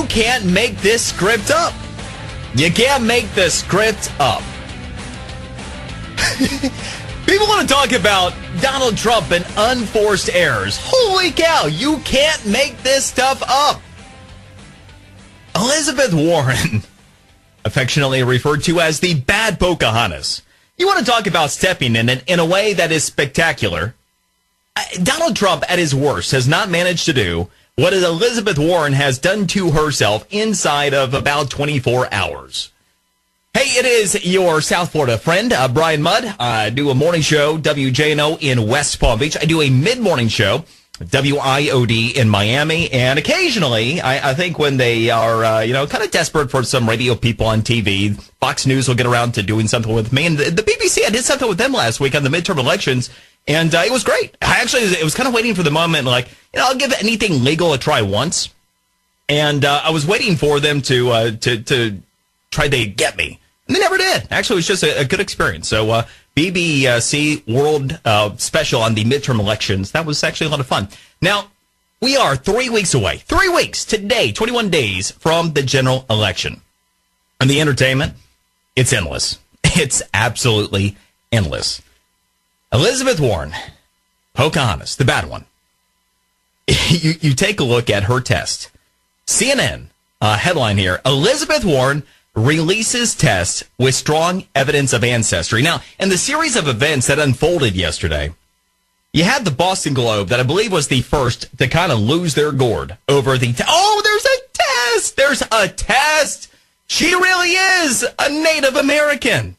You can't make this script up. You can't make this script up. People want to talk about Donald Trump and unforced errors. Holy cow, you can't make this stuff up. Elizabeth Warren, affectionately referred to as the bad Pocahontas. You want to talk about stepping in it in a way that is spectacular. Donald Trump, at his worst, has not managed to do what Elizabeth Warren has done to herself inside of about 24 hours. Hey, it is your South Florida friend, Brian Mudd. I do a morning show, WJNO, in West Palm Beach. I do a mid-morning show, WIOD, in Miami. And occasionally, I think when they are, kind of desperate for some radio people on TV, Fox News will get around to doing something with me. And the BBC, I did something with them last week on the midterm elections. And it was great. It was kind of waiting for the moment, like, I'll give anything legal a try once. And I was waiting for them to try to get me. And they never did. Actually, it was just a good experience. So BBC World Special on the midterm elections. That was actually a lot of fun. Now, we are 3 weeks away. 3 weeks today, 21 days from the general election. And the entertainment, it's endless. It's absolutely endless. Elizabeth Warren, Pocahontas, the bad one. You take a look at her test. CNN headline here, Elizabeth Warren releases test with strong evidence of ancestry. Now, in the series of events that unfolded yesterday, you had the Boston Globe that I believe was the first to kind of lose their gourd over the... there's a test! There's a test! She really is a Native American.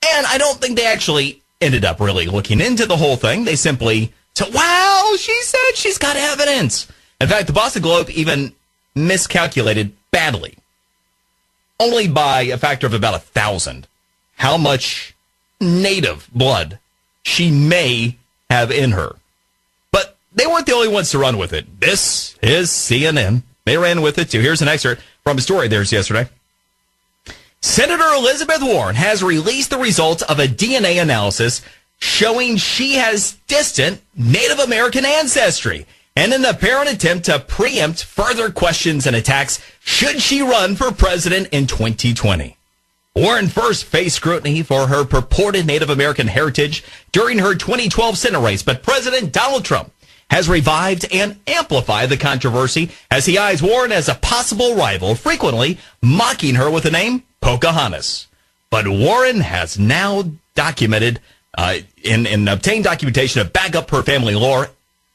And I don't think they actually ended up really looking into the whole thing. They simply said, wow, she said she's got evidence. In fact, the Boston Globe even miscalculated badly, only by a factor of about 1,000, how much native blood she may have in her. But they weren't the only ones to run with it. This is CNN. They ran with it, too. Here's an excerpt from a story theirs yesterday. Senator Elizabeth Warren has released the results of a DNA analysis showing she has distant Native American ancestry, and an apparent attempt to preempt further questions and attacks should she run for president in 2020. Warren first faced scrutiny for her purported Native American heritage during her 2012 Senate race, but President Donald Trump has revived and amplified the controversy as he eyes Warren as a possible rival, frequently mocking her with the name Pocahontas. But Warren has now documented and obtained documentation to back up her family lore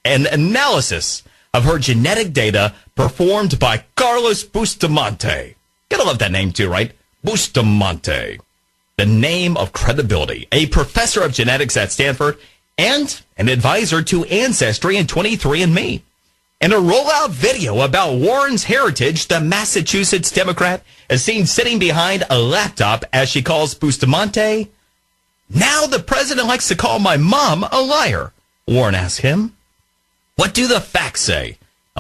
and analysis of her genetic data performed by Carlos Bustamante. Gotta love that name too, right? Bustamante. The name of credibility. A professor of genetics at Stanford and an advisor to Ancestry and 23andMe. In a rollout video about Warren's heritage, the Massachusetts Democrat is seen sitting behind a laptop as she calls Bustamante. Now the president likes to call my mom a liar, Warren asks him. What do the facts say?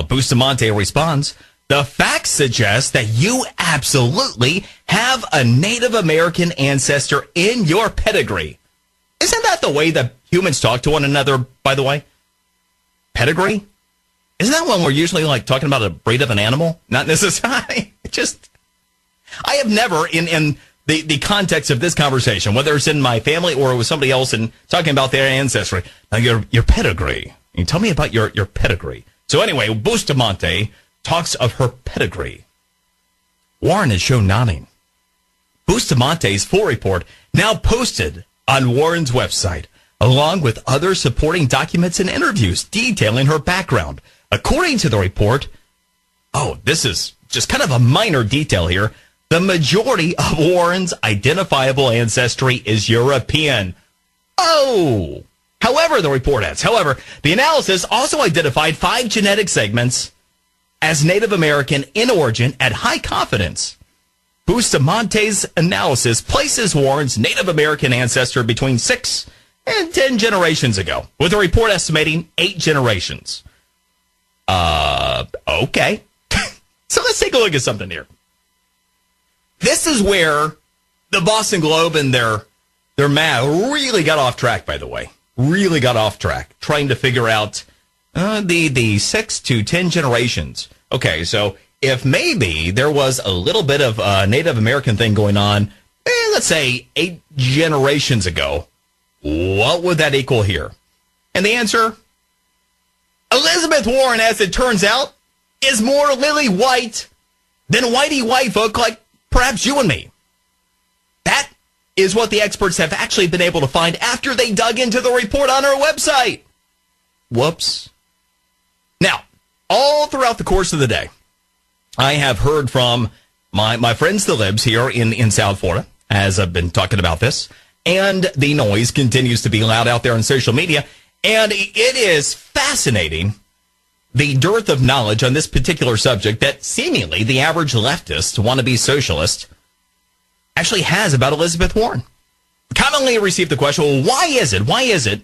Bustamante responds, the facts suggest that you absolutely have a Native American ancestor in your pedigree. Isn't that the way that humans talk to one another, by the way? Pedigree? Isn't that when we're usually like talking about a breed of an animal? Not necessarily. I have never, in the context of this conversation, whether it's in my family or with somebody else and talking about their ancestry, now your pedigree. You tell me about your pedigree. So anyway, Bustamante talks of her pedigree. Warren is shown nodding. Bustamante's full report now posted on Warren's website, along with other supporting documents and interviews detailing her background. According to the report, this is just kind of a minor detail here, the majority of Warren's identifiable ancestry is European. However, the report adds, the analysis also identified 5 genetic segments as Native American in origin at high confidence. Bustamante's analysis places Warren's Native American ancestor between 6 and 10 generations ago, with the report estimating 8 generations. Okay. So let's take a look at something here. This is where the Boston Globe and their math really got off track, by the way. Really got off track, trying to figure out the 6 to 10 generations. Okay, so if maybe there was a little bit of a Native American thing going on, let's say 8 generations ago, what would that equal here? And the answer, Elizabeth Warren, as it turns out, is more lily white than whitey white folk like perhaps you and me. That is what the experts have actually been able to find after they dug into the report on our website. Whoops. Now, all throughout the course of the day, I have heard from my friends, the Libs, here in South Florida, as I've been talking about this, and the noise continues to be loud out there on social media, and it is fascinating, the dearth of knowledge on this particular subject that seemingly the average leftist, wannabe socialist, actually has about Elizabeth Warren. Commonly received the question, well, why is it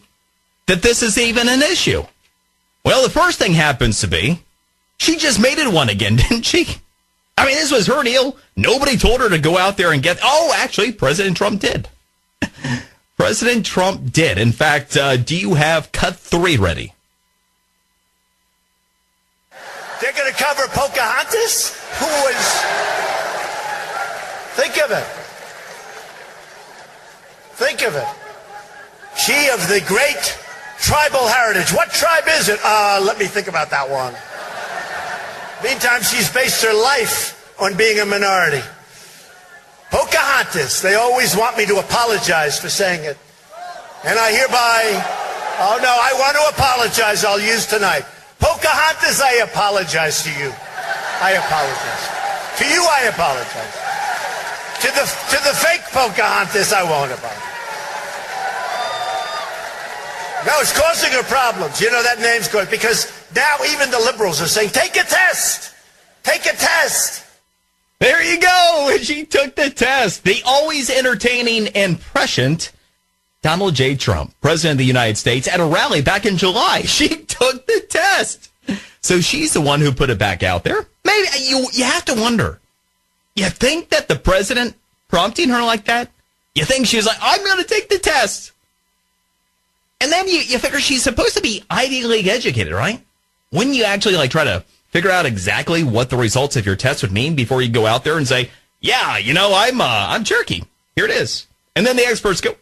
that this is even an issue? Well, the first thing happens to be, she just made it one again, didn't she? I mean, this was her deal. Nobody told her to go out there and actually, President Trump did. President Trump did. In fact, do you have cut 3 ready? They're going to cover Pocahontas? Who was... Think of it. Think of it. She of the great tribal heritage. What tribe is it? Let me think about that one. Meantime, she's based her life on being a minority. Pocahontas. They always want me to apologize for saying it. And I hereby... Oh, no, I want to apologize. I'll use tonight. Pocahontas, I apologize to you. I apologize. To you, I apologize. To the fake Pocahontas, I won't apologize. No, it's causing her problems. You know, that name's good because now even the liberals are saying, take a test. Take a test. There you go. She took the test. The always entertaining and prescient Donald J. Trump, President of the United States, at a rally back in July. She took the test. So she's the one who put it back out there. Maybe you have to wonder. You think that the president prompting her like that? You think she was like, I'm going to take the test. And then you figure she's supposed to be Ivy League educated, right? Wouldn't you actually try to figure out exactly what the results of your test would mean before you go out there and say, yeah, I'm Cherokee. Here it is. And then the experts go,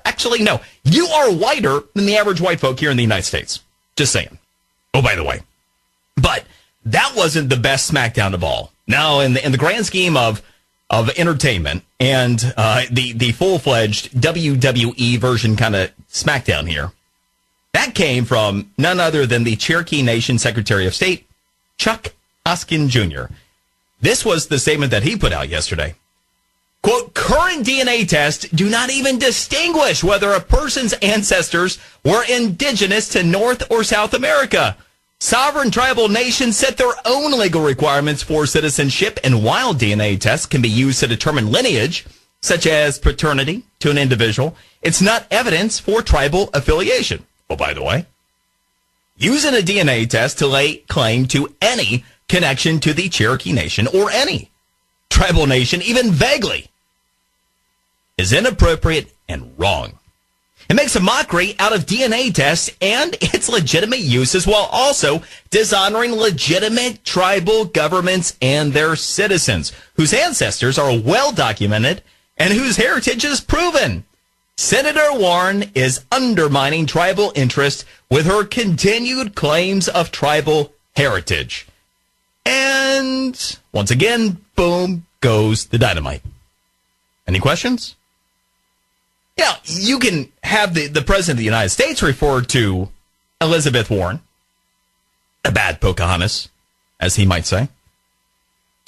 actually, no. You are whiter than the average white folk here in the United States. Just saying. Oh, by the way. But that wasn't the best SmackDown of all. Now, in the grand scheme of entertainment and the full-fledged WWE version kind of SmackDown here, that came from none other than the Cherokee Nation Secretary of State, Chuck Hoskin Jr. This was the statement that he put out yesterday. Quote, current DNA tests do not even distinguish whether a person's ancestors were indigenous to North or South America. Sovereign tribal nations set their own legal requirements for citizenship, and while DNA tests can be used to determine lineage, such as paternity to an individual, it's not evidence for tribal affiliation. Oh, by the way, using a DNA test to lay claim to any connection to the Cherokee Nation or any tribal nation, even vaguely, is inappropriate and wrong. It makes a mockery out of DNA tests and its legitimate uses while also dishonoring legitimate tribal governments and their citizens, whose ancestors are well documented and whose heritage is proven. Senator Warren is undermining tribal interest with her continued claims of tribal heritage. And once again, boom goes the dynamite. Any questions? Yeah, you can have the President of the United States refer to Elizabeth Warren, a bad Pocahontas, as he might say,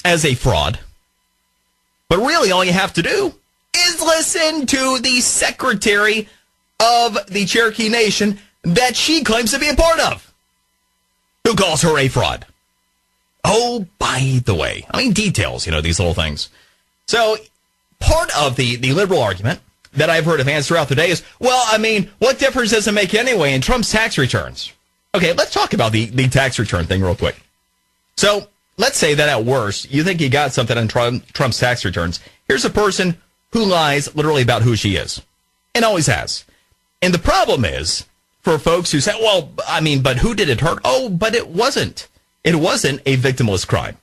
as a fraud. But really all you have to do is listen to the Secretary of the Cherokee Nation that she claims to be a part of, who calls her a fraud. Oh, by the way, details, these little things. So part of the liberal argument that I've heard of hands throughout the day is, what difference does it make anyway in Trump's tax returns? Okay, let's talk about the tax return thing real quick. So let's say that at worst, you think you got something on Trump's tax returns. Here's a person who lies literally about who she is and always has. And the problem is for folks who say, but who did it hurt? Oh, but it wasn't. It wasn't a victimless crime.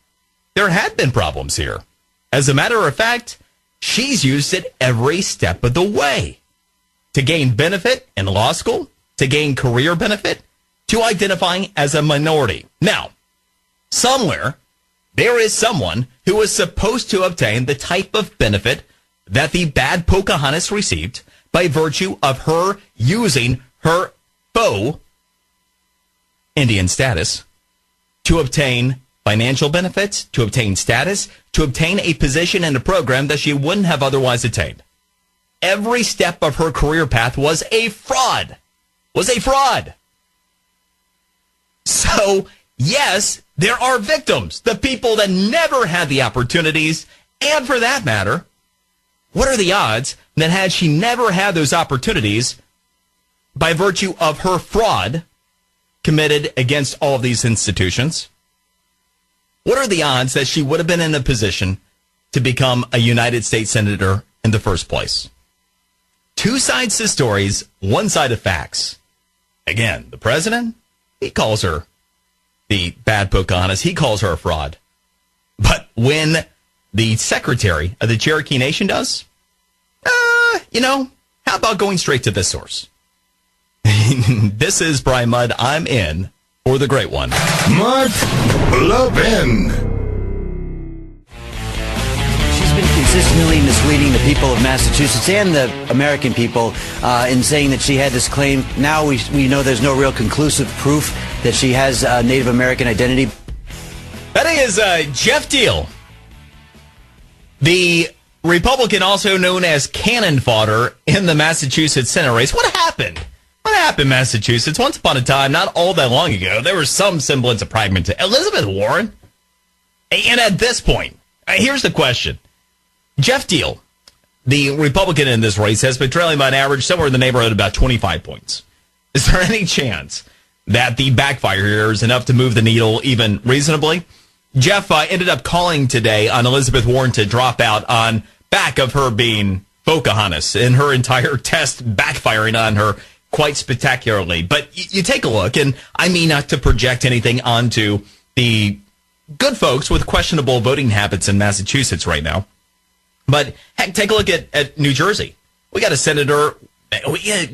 there had been problems here. As a matter of fact, she's used it every step of the way to gain benefit in law school, to gain career benefit, to identifying as a minority. Now, somewhere, there is someone who is supposed to obtain the type of benefit that the bad Pocahontas received by virtue of her using her faux Indian status to obtain financial benefits, to obtain status, to obtain a position in a program that she wouldn't have otherwise attained. Every step of her career path was a fraud. So, yes, there are victims, the people that never had the opportunities, and for that matter, what are the odds that had she never had those opportunities by virtue of her fraud committed against all of these institutions, what are the odds that she would have been in a position to become a United States Senator in the first place? Two sides to stories, one side of facts. Again, the president, he calls her the bad Pocahontas. He calls her a fraud. But when the secretary of the Cherokee Nation does, how about going straight to this source? This is Brian Mudd. I'm in for the great one. Mark Levin. She's been consistently misleading the people of Massachusetts and the American people in saying that she had this claim. Now we know there's no real conclusive proof that she has a Native American identity. That is Jeff Deal, the Republican also known as cannon fodder in the Massachusetts Senate race. What happened? What happened, Massachusetts? Once upon a time, not all that long ago, there was some semblance of pride. Elizabeth Warren? And at this point, here's the question. Jeff Deal, the Republican in this race, has been trailing by an average somewhere in the neighborhood of about 25 points. Is there any chance that the backfire here is enough to move the needle even reasonably? Jeff ended up calling today on Elizabeth Warren to drop out on back of her being Pocahontas and her entire test backfiring on her quite spectacularly. But you take a look, and I mean not to project anything onto the good folks with questionable voting habits in Massachusetts right now. But heck, take a look at New Jersey. We got a Senator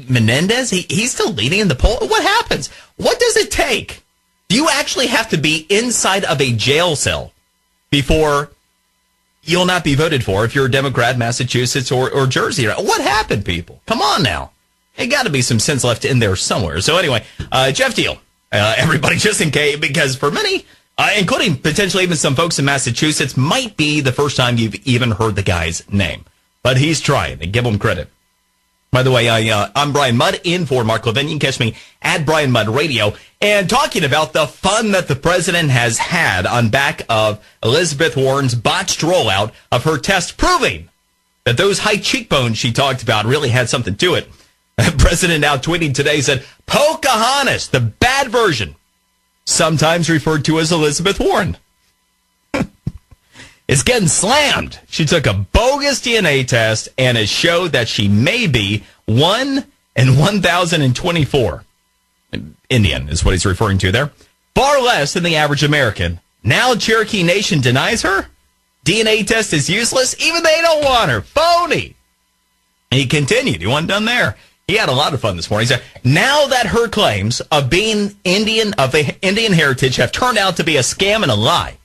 Menendez. He's still leading in the poll. What happens? What does it take? Do you actually have to be inside of a jail cell before you'll not be voted for if you're a Democrat, Massachusetts, or Jersey? What happened, people? Come on now. There got to be some sense left in there somewhere. So anyway, Jeff Deal, everybody, just in case, because for many, including potentially even some folks in Massachusetts, might be the first time you've even heard the guy's name. But he's trying, and give him credit. By the way, I'm Brian Mudd in for Mark Levin. You can catch me at Brian Mudd Radio and talking about the fun that the president has had on back of Elizabeth Warren's botched rollout of her test, proving that those high cheekbones she talked about really had something to it. The president now tweeting today said, Pocahontas, the bad version, sometimes referred to as Elizabeth Warren, is getting slammed. She took a bogus DNA test and it showed that she may be 1 in 1,024. Indian is what he's referring to there. Far less than the average American. Now Cherokee Nation denies her? DNA test is useless? Even they don't want her. Phony. And he continued. He wasn't done there. He had a lot of fun this morning. He said, now that her claims of being Indian heritage have turned out to be a scam and a lie,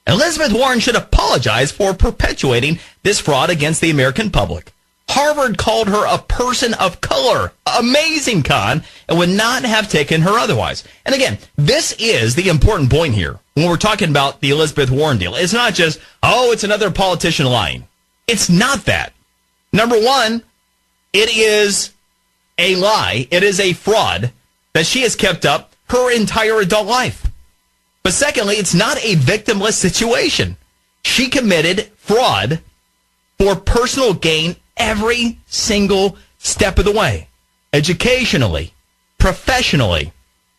Elizabeth Warren should apologize for perpetuating this fraud against the American public. Harvard called her a person of color. Amazing con, and would not have taken her otherwise. And again, this is the important point here when we're talking about the Elizabeth Warren deal. It's not just, it's another politician lying. It's not that. Number one, it is a lie. It is a fraud that she has kept up her entire adult life. But secondly, it's not a victimless situation. She committed fraud for personal gain every single step of the way. Educationally, professionally.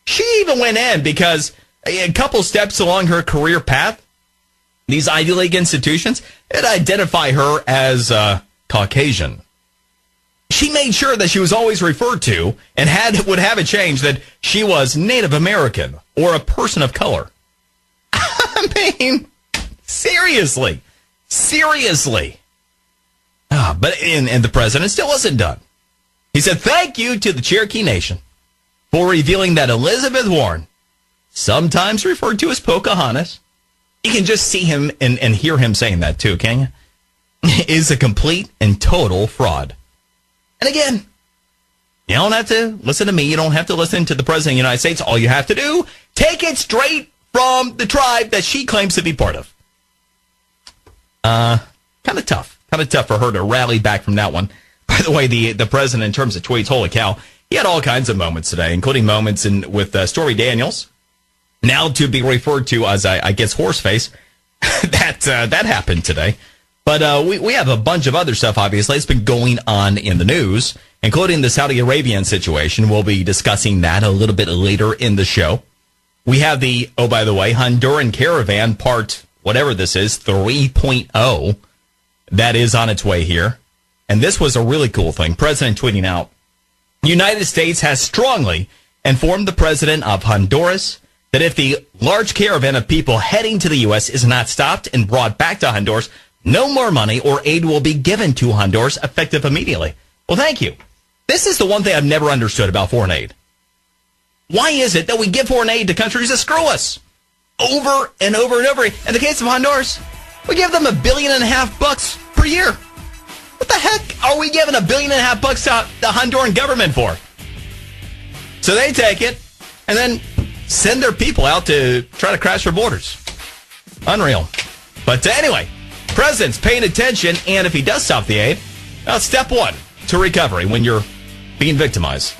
She even went in because a couple steps along her career path, these Ivy League institutions, it identify her as Caucasian. She made sure that she was always referred to and would have it changed that she was Native American or a person of color. I mean, Seriously. But the president still wasn't done. He said, thank you to the Cherokee Nation for revealing that Elizabeth Warren, sometimes referred to as Pocahontas, you can just see him and hear him saying that too, can you? Is a complete and total fraud. And again, you don't have to listen to me. You don't have to listen to the President of the United States. All you have to do, take it straight from the tribe that she claims to be part of. Kind of tough. Kind of tough for her to rally back from that one. By the way, the president, in terms of tweets, holy cow, he had all kinds of moments today, including moments with Stormy Daniels, now to be referred to as, I guess, horseface. that happened today. But we have a bunch of other stuff, obviously. It's been going on in the news, including the Saudi Arabian situation. We'll be discussing that a little bit later in the show. We have the, oh, by the way, Honduran Caravan part, whatever this is, 3.0, that is on its way here. And this was a really cool thing. President tweeting out, United States has strongly informed the president of Honduras that if the large caravan of people heading to the U.S. is not stopped and brought back to Honduras, no more money or aid will be given to Honduras effective immediately. Well, thank you. This is the one thing I've never understood about foreign aid. Why is it that we give foreign aid to countries that screw us? Over and over and over. In the case of Honduras, we give them $1.5 billion per year. What the heck are we giving $1.5 billion to the Honduran government for? So they take it and then send their people out to try to crash their borders. Unreal. But anyway, president's paying attention, and if he does stop the aid, step one to recovery when you're being victimized.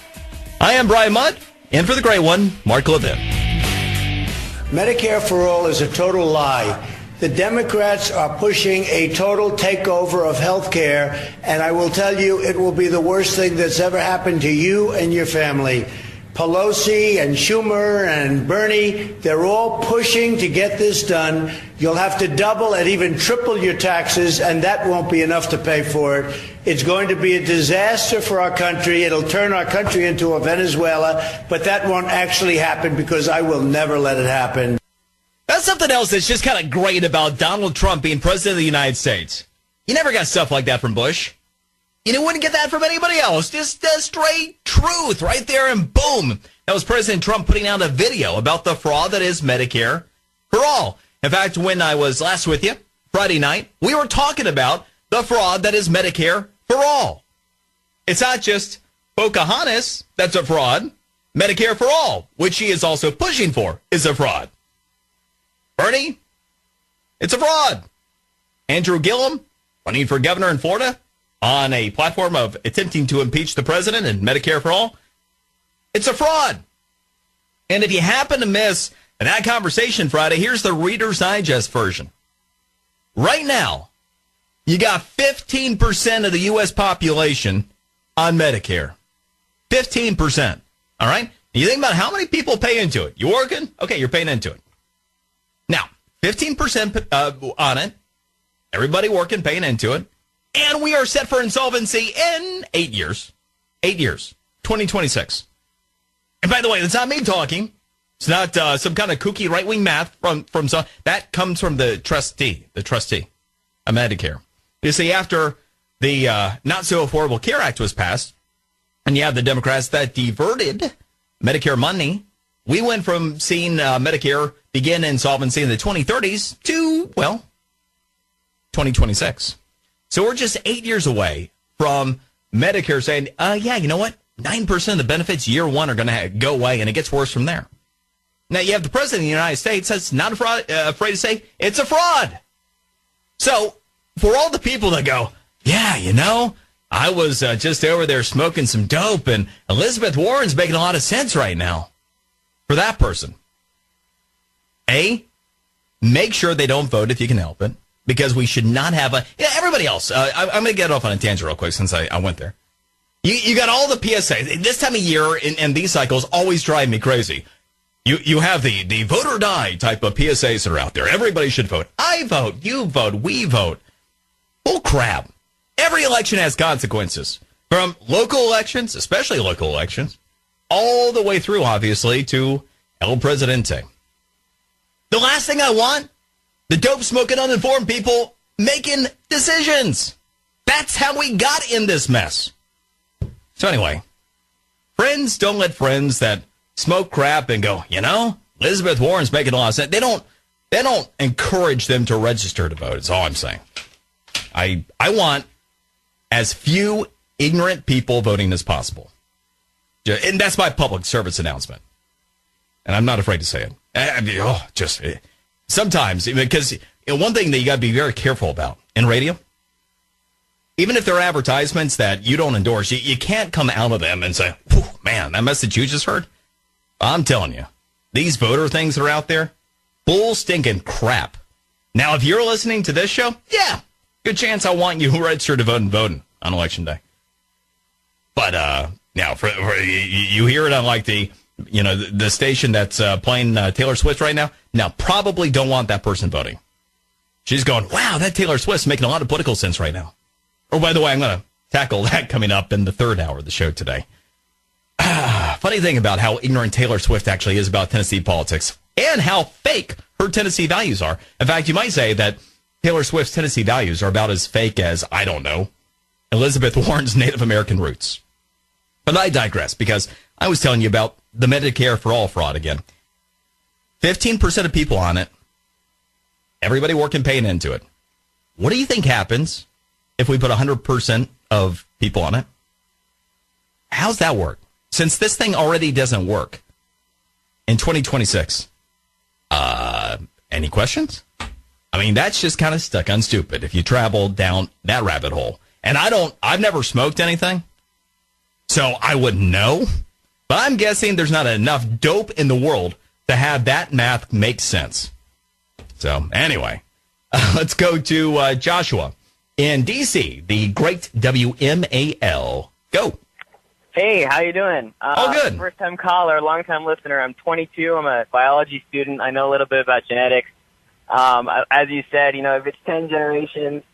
I am Brian Mudd, and for the great one, Mark Levin. Medicare for all is a total lie. The Democrats are pushing a total takeover of health care, and I will tell you, it will be the worst thing that's ever happened to you and your family. Pelosi and Schumer and Bernie, they're all pushing to get this done. You'll have to double and even triple your taxes, and that won't be enough to pay for it. It's going to be a disaster for our country. It'll turn our country into a Venezuela, but that won't actually happen because I will never let it happen. That's something else that's just kind of great about Donald Trump being president of the United States. You never got stuff like that from Bush. You wouldn't get that from anybody else. Just straight truth right there, and boom. That was President Trump putting out a video about the fraud that is Medicare for all. In fact, when I was last with you, Friday night, we were talking about the fraud that is Medicare for all. It's not just Pocahontas that's a fraud. Medicare for all, which she is also pushing for, is a fraud. Bernie, it's a fraud. Andrew Gillum, running for governor in Florida, on a platform of attempting to impeach the president and Medicare for all, it's a fraud. And if you happen to miss that conversation Friday, here's the Reader's Digest version. Right now, you got 15% of the U.S. population on Medicare. 15%. All right? You think about how many people pay into it. You working? Okay, you're paying into it. Now, 15% on it. Everybody working, paying into it. And we are set for insolvency in 8 years. 8 years. 2026. And by the way, that's not me talking. It's not some kind of kooky right-wing math from some. That comes from the trustee of Medicare. You see, after the Not-So-Affordable Care Act was passed, and you have the Democrats that diverted Medicare money, we went from seeing Medicare begin insolvency in the 2030s to, 2026. So we're just 8 years away from Medicare saying, yeah, you know what? 9% of the benefits year one are going to go away, and it gets worse from there. Now, you have the president of the United States that's not afraid to say it's a fraud. So for all the people that go, yeah, I was just over there smoking some dope, and Elizabeth Warren's making a lot of sense right now. For that person, make sure they don't vote if you can help it, because we should not have everybody else. I'm going to get off on a tangent real quick since I went there. You got all the PSA. This time of year and these cycles always drive me crazy. You have the vote or die type of PSAs that are out there. Everybody should vote. I vote. You vote. We vote. Bull crap. Every election has consequences. From local elections, especially local elections, all the way through, obviously, to El Presidente. The last thing I want The dope-smoking, uninformed people making decisions. That's how we got in this mess. So anyway, friends don't let friends that smoke crap and go, Elizabeth Warren's making a lot of sense. They don't encourage them to register to vote, is all I'm saying. I want as few ignorant people voting as possible. And that's my public service announcement. And I'm not afraid to say it. Sometimes, because one thing that you got to be very careful about in radio, even if there are advertisements that you don't endorse, you can't come out of them and say, man, that message you just heard? I'm telling you, these voter things that are out there, bull stinking crap. Now, if you're listening to this show, yeah, good chance I want you registered to vote and voting on Election Day. But now, for you hear it on like the station that's playing Taylor Swift right now. Now, probably don't want that person voting. She's going, wow, that Taylor Swift's making a lot of political sense right now. Oh, by the way, I'm going to tackle that coming up in the third hour of the show today. Funny thing about how ignorant Taylor Swift actually is about Tennessee politics and how fake her Tennessee values are. In fact, you might say that Taylor Swift's Tennessee values are about as fake as, I don't know, Elizabeth Warren's Native American roots. But I digress, because I was telling you about the Medicare for All fraud again. 15% of people on it, everybody working paying into it. What do you think happens if we put 100% of people on it? How's that work? Since this thing already doesn't work in 2026, any questions? I mean, that's just kind of stuck on stupid if you travel down that rabbit hole. And I've never smoked anything, so I wouldn't know. But I'm guessing there's not enough dope in the world to have that math make sense. So anyway, let's go to Joshua in D.C., the great WMAL. Go. Hey, how you doing? All good. First-time caller, long-time listener. I'm 22. I'm a biology student. I know a little bit about genetics. As you said, if it's 10 generations,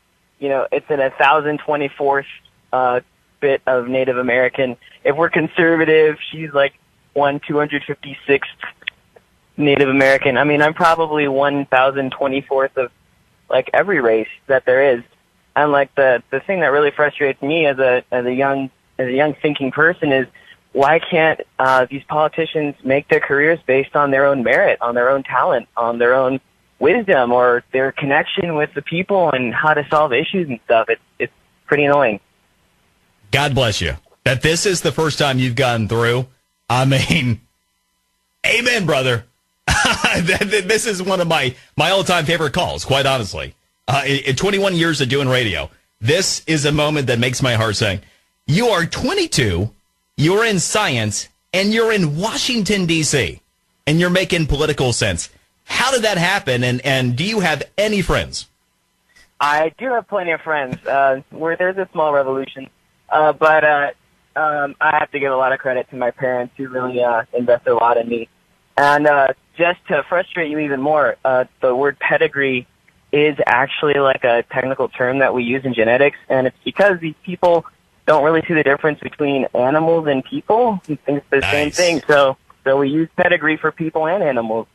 it's an 1,024th bit of Native American. If we're conservative, she's like 256th Native American. I mean, I'm probably 1,024th of like every race that there is. And like the thing that really frustrates me as a young thinking person is, why can't these politicians make their careers based on their own merit, on their own talent, on their own wisdom, or their connection with the people and how to solve issues and stuff? It's pretty annoying. God bless you. That this is the first time you've gotten through. I mean, amen, brother. This is one of my all-time favorite calls, quite honestly. In 21 years of doing radio, this is a moment that makes my heart sing. You are 22, you're in science, and you're in Washington, D.C., and you're making political sense. How did that happen, and do you have any friends? I do have plenty of friends. There's a small revolution, but I have to give a lot of credit to my parents, who really invested a lot in me. And just to frustrate you even more, the word pedigree is actually like a technical term that we use in genetics, and it's because these people don't really see the difference between animals and people. We think it's the same thing, so we use pedigree for people and animals.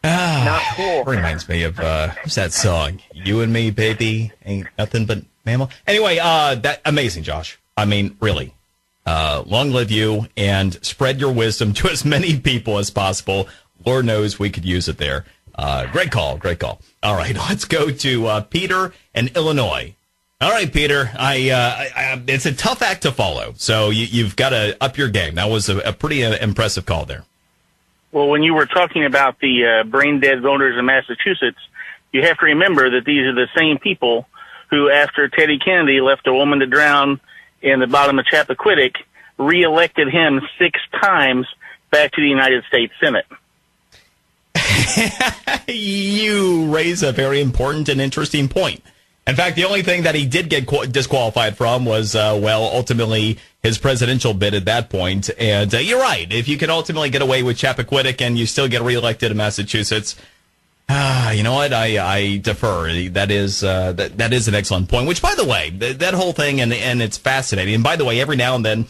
Not cool. Reminds me of what's that song? You and me, baby, ain't nothing but mammal. Anyway, that amazing, Josh. I mean, really. Long live you, and spread your wisdom to as many people as possible. Lord knows we could use it there. Great call. All right, let's go to Peter in Illinois. All right, Peter, it's a tough act to follow, so you've got to up your game. That was a pretty impressive call there. Well, when you were talking about the brain-dead voters in Massachusetts, you have to remember that these are the same people who, after Teddy Kennedy left a woman to drown in the bottom of Chappaquiddick, reelected him 6 times back to the United States Senate. You raise a very important and interesting point. In fact, the only thing that he did get disqualified from was, ultimately his presidential bid at that point. And you're right. If you can ultimately get away with Chappaquiddick and you still get reelected in Massachusetts, you know what? I defer. That is an excellent point. Which, by the way, that whole thing, and it's fascinating. And by the way, every now and then,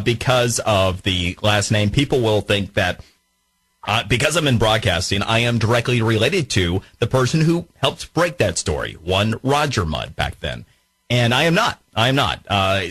because of the last name, people will think that Because I'm in broadcasting, I am directly related to the person who helped break that story, one Roger Mudd back then. And I am not.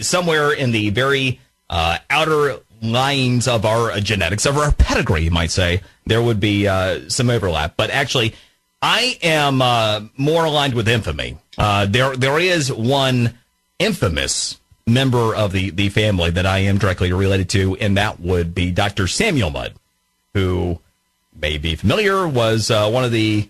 Somewhere in the very outer lines of our genetics, of our pedigree, you might say, there would be some overlap. But actually, I am more aligned with infamy. There is one infamous member of the family that I am directly related to, and that would be Dr. Samuel Mudd, who may be familiar, was one of the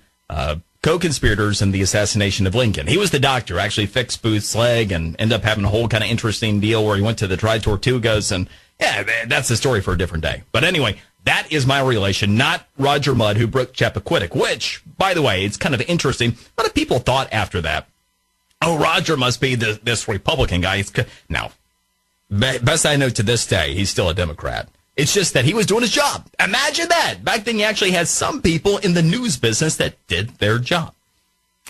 co-conspirators in the assassination of Lincoln. He was the doctor who actually fixed Booth's leg and ended up having a whole kind of interesting deal where he went to the Tri-Tortugas, and yeah, that's the story for a different day. But anyway, that is my relation, not Roger Mudd, who broke Chappaquiddick, which, by the way, it's kind of interesting. A lot of people thought after that, oh, Roger must be this Republican guy. Now, best I know to this day, he's still a Democrat. It's just that he was doing his job. Imagine that. Back then, you actually had some people in the news business that did their job.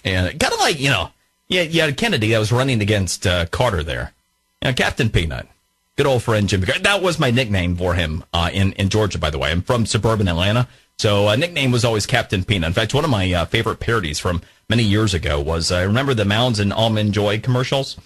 And kind of like, you had Kennedy that was running against Carter there. Captain Peanut. Good old friend Jimmy Carter. That was my nickname for him in Georgia, by the way. I'm from suburban Atlanta, so a nickname was always Captain Peanut. In fact, one of my favorite parodies from many years ago was, I remember the Mounds and Almond Joy commercials.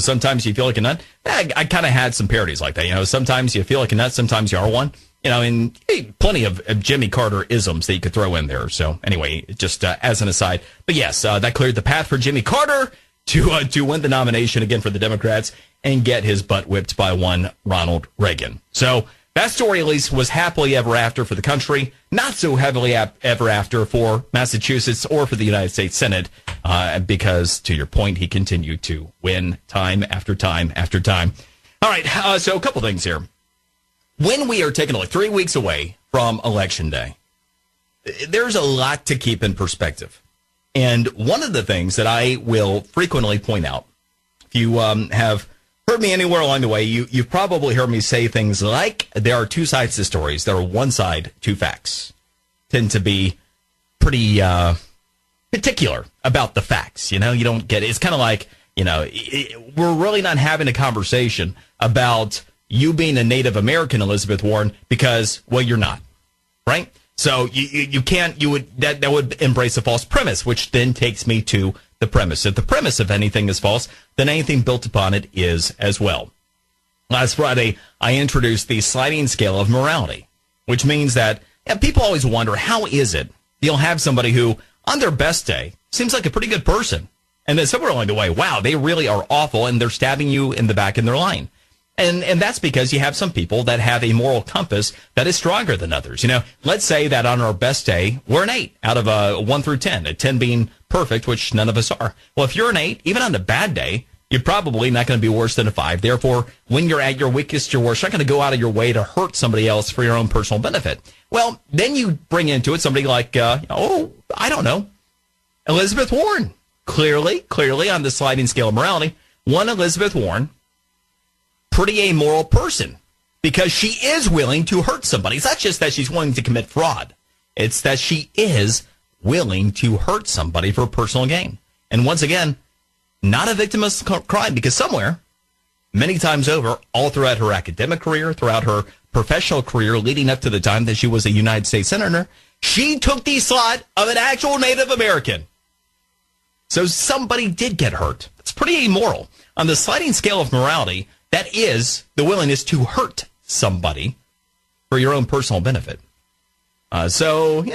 Sometimes you feel like a nut. I kind of had some parodies like that. Sometimes you feel like a nut, sometimes you are one. And plenty of Jimmy Carter isms that you could throw in there. So anyway, just as an aside. But yes, that cleared the path for Jimmy Carter to win the nomination again for the Democrats and get his butt whipped by one Ronald Reagan. So that story, at least, was happily ever after for the country. Not so heavily ever after for Massachusetts or for the United States Senate, because, to your point, he continued to win time after time after time. All right, so a couple things here. When we are taking a look 3 weeks away from Election Day, there's a lot to keep in perspective. And one of the things that I will frequently point out, if you have heard me anywhere along the way, you've probably heard me say things like, there are two sides to stories. There are one side, two facts. Tend to be pretty particular about the facts. You don't get it. It's kind of like, we're really not having a conversation about you being a Native American, Elizabeth Warren, because, well, you're not, right? So you can't, that would embrace a false premise, which then takes me to the premise. If the premise of anything is false, then anything built upon it is as well. Last Friday, I introduced the sliding scale of morality, which means that people always wonder, how is it you'll have somebody who, on their best day, seems like a pretty good person, and then somewhere along the way, wow, they really are awful, and they're stabbing you in the back in their line. And that's because you have some people that have a moral compass that is stronger than others. Let's say that on our best day, we're an 8 out of a 1 through 10, a 10 being perfect, which none of us are. Well, if you're an 8, even on a bad day, you're probably not going to be worse than a 5. Therefore, when you're at your weakest, your worst, you're not going to go out of your way to hurt somebody else for your own personal benefit. Well, then you bring into it somebody like, I don't know, Elizabeth Warren. Clearly on the sliding scale of morality, one Elizabeth Warren, pretty amoral person, because she is willing to hurt somebody. It's not just that she's willing to commit fraud. It's that she is willing to hurt somebody for personal gain. And once again, not a victim of crime, because somewhere, many times over, all throughout her academic career, throughout her professional career, leading up to the time that she was a United States Senator, she took the slot of an actual Native American. So somebody did get hurt. It's pretty amoral. On the sliding scale of morality, that is the willingness to hurt somebody for your own personal benefit. Put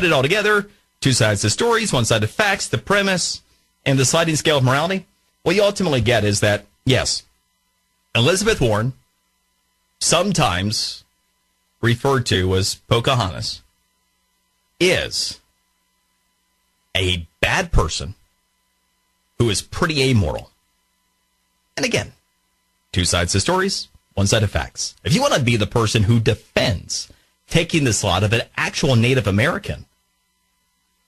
it all together. Two sides to stories, one side of facts, the premise, and the sliding scale of morality. What you ultimately get is that, yes, Elizabeth Warren, sometimes referred to as Pocahontas, is a bad person who is pretty amoral. And again, two sides to stories, one side of facts. If you want to be the person who defends taking the slot of an actual Native American,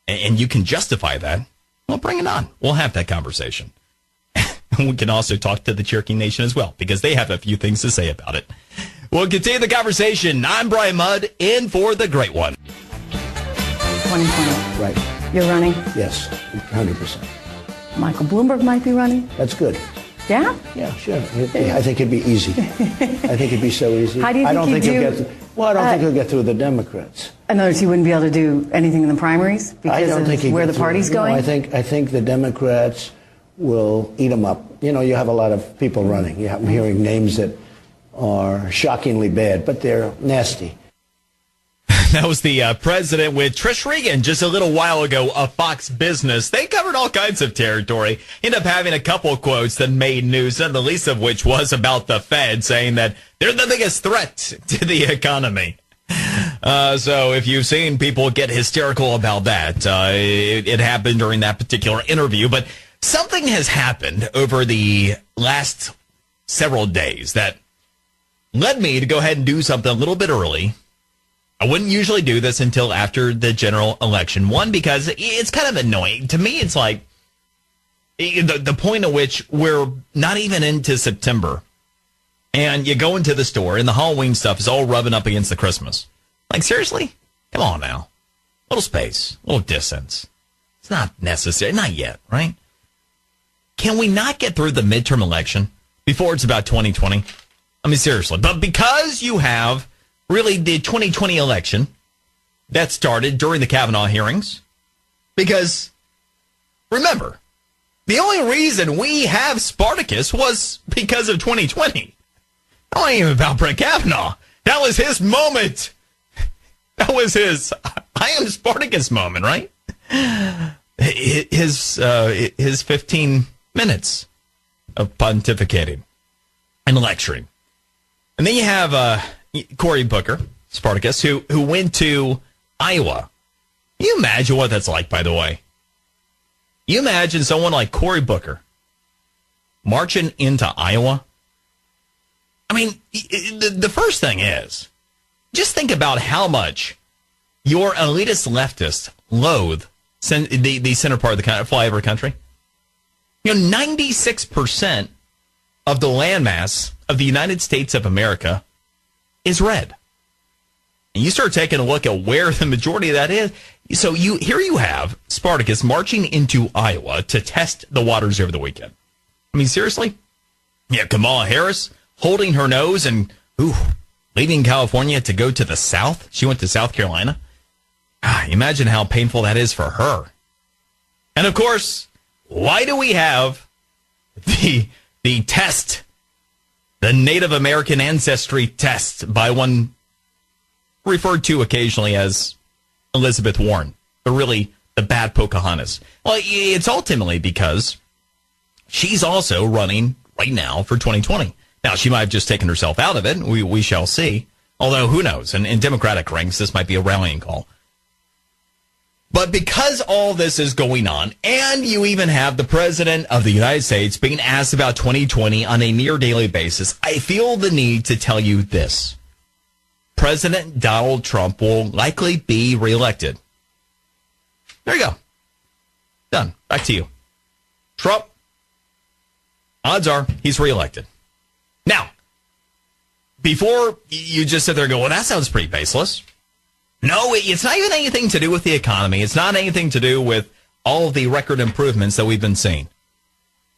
and you can justify that, well, bring it on. We'll have that conversation. And we can also talk to the Cherokee Nation as well, because they have a few things to say about it. We'll continue the conversation. I'm Brian Mudd, in for the great one. 2020. Right. You're running? Yes, 100%. Michael Bloomberg might be running? That's good. Yeah? Yeah, sure. I think it'd be easy. I think it'd be so easy. How do you think I don't he'd think do? he'll get. Well, I don't think he'll get through the Democrats. In other words, he wouldn't be able to do anything in the primaries because of where the party's going? I think the Democrats will eat him up. You know, you have a lot of people running. I'm hearing names that are shockingly bad, but they're nasty. That was the president with Trish Regan just a little while ago of Fox Business. They covered all kinds of territory. Ended up having a couple of quotes that made news, not the least of which was about the Fed, saying that they're the biggest threat to the economy. So if you've seen people get hysterical about that, it happened during that particular interview. But something has happened over the last several days that led me to go ahead and do something a little bit early. I wouldn't usually do this until after the general election. One, because it's kind of annoying. To me, it's like the point at which we're not even into September. And you go into the store and the Halloween stuff is all rubbing up against the Christmas. Like, seriously? Come on now. A little space, a little distance. It's not necessary. Not yet, right? Can we not get through the midterm election before it's about 2020? I mean, seriously. But because you have really the 2020 election that started during the Kavanaugh hearings, because remember, the only reason we have Spartacus was because of 2020. That wasn't even about Brett Kavanaugh. That was his moment. That was his I am Spartacus moment, right? His 15 minutes of pontificating and lecturing. And then you have Cory Booker, Spartacus, who went to Iowa. Can you imagine what that's like, by the way? You imagine someone like Cory Booker marching into Iowa? I mean, the first thing is, just think about how much your elitist leftists loathe the center part of the flyover country. You know, 96% of the landmass of the United States of America is red. And you start taking a look at where the majority of that is. So here you have Spartacus marching into Iowa to test the waters over the weekend. I mean, seriously? Yeah, Kamala Harris holding her nose and leaving California to go to the South. She went to South Carolina. Imagine how painful that is for her. And of course, why do we have the test, the Native American ancestry test by one referred to occasionally as Elizabeth Warren, but really the bad Pocahontas? Well, it's ultimately because she's also running right now for 2020. Now, she might have just taken herself out of it. We shall see. Although, who knows? In Democratic ranks, this might be a rallying call. But because all this is going on, and you even have the President of the United States being asked about 2020 on a near daily basis, I feel the need to tell you this. President Donald Trump will likely be reelected. There you go. Done. Back to you. Trump, odds are he's reelected. Now, before you just sit there and go, well, that sounds pretty baseless. No, it's not even anything to do with the economy. It's not anything to do with all of the record improvements that we've been seeing.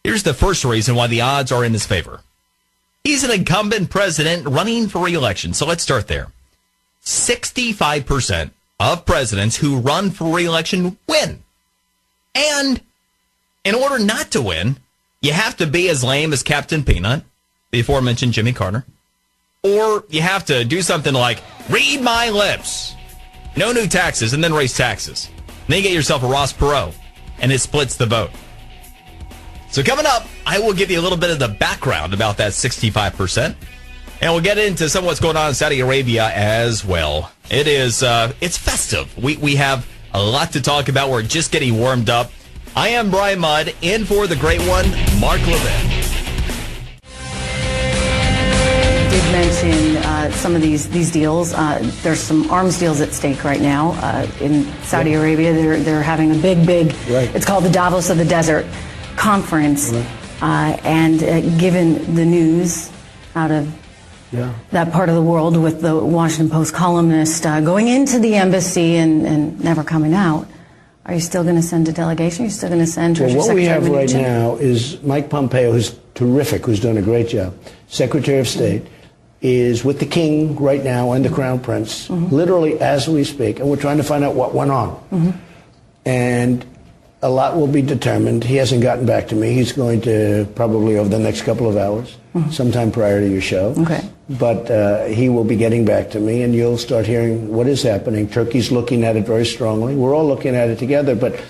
Here's the first reason why the odds are in his favor. He's an incumbent president running for re-election. So let's start there. 65% of presidents who run for re-election win. And in order not to win, you have to be as lame as Captain Peanut, the aforementioned Jimmy Carter. Or you have to do something like, read my lips. No new taxes, and then raise taxes. And then you get yourself a Ross Perot, and it splits the vote. So coming up, I will give you a little bit of the background about that 65%. And we'll get into some of what's going on in Saudi Arabia as well. It is, it's festive. We have a lot to talk about. We're just getting warmed up. I am Brian Mudd, in for the great one, Mark Levin. Did mention some of these deals. There's some arms deals at stake right now in Saudi Arabia. They're having a big, right. It's called the Davos of the Desert Conference. Right. And given the news out of that part of the world with the Washington Post columnist going into the embassy and never coming out, are you still going to send a delegation? Are you still going to send Treasury Secretary? Well, what we have right Mnuchin? now is Mike Pompeo, who's terrific, who's done a great job, Secretary of State. is with the king right now and the crown prince, literally as we speak, and we're trying to find out what went on. And a lot will be determined. He hasn't gotten back to me. He's going to probably over the next couple of hours, sometime prior to your show. Okay. But he will be getting back to me, and you'll start hearing what is happening. Turkey's looking at it very strongly. We're all looking at it together, but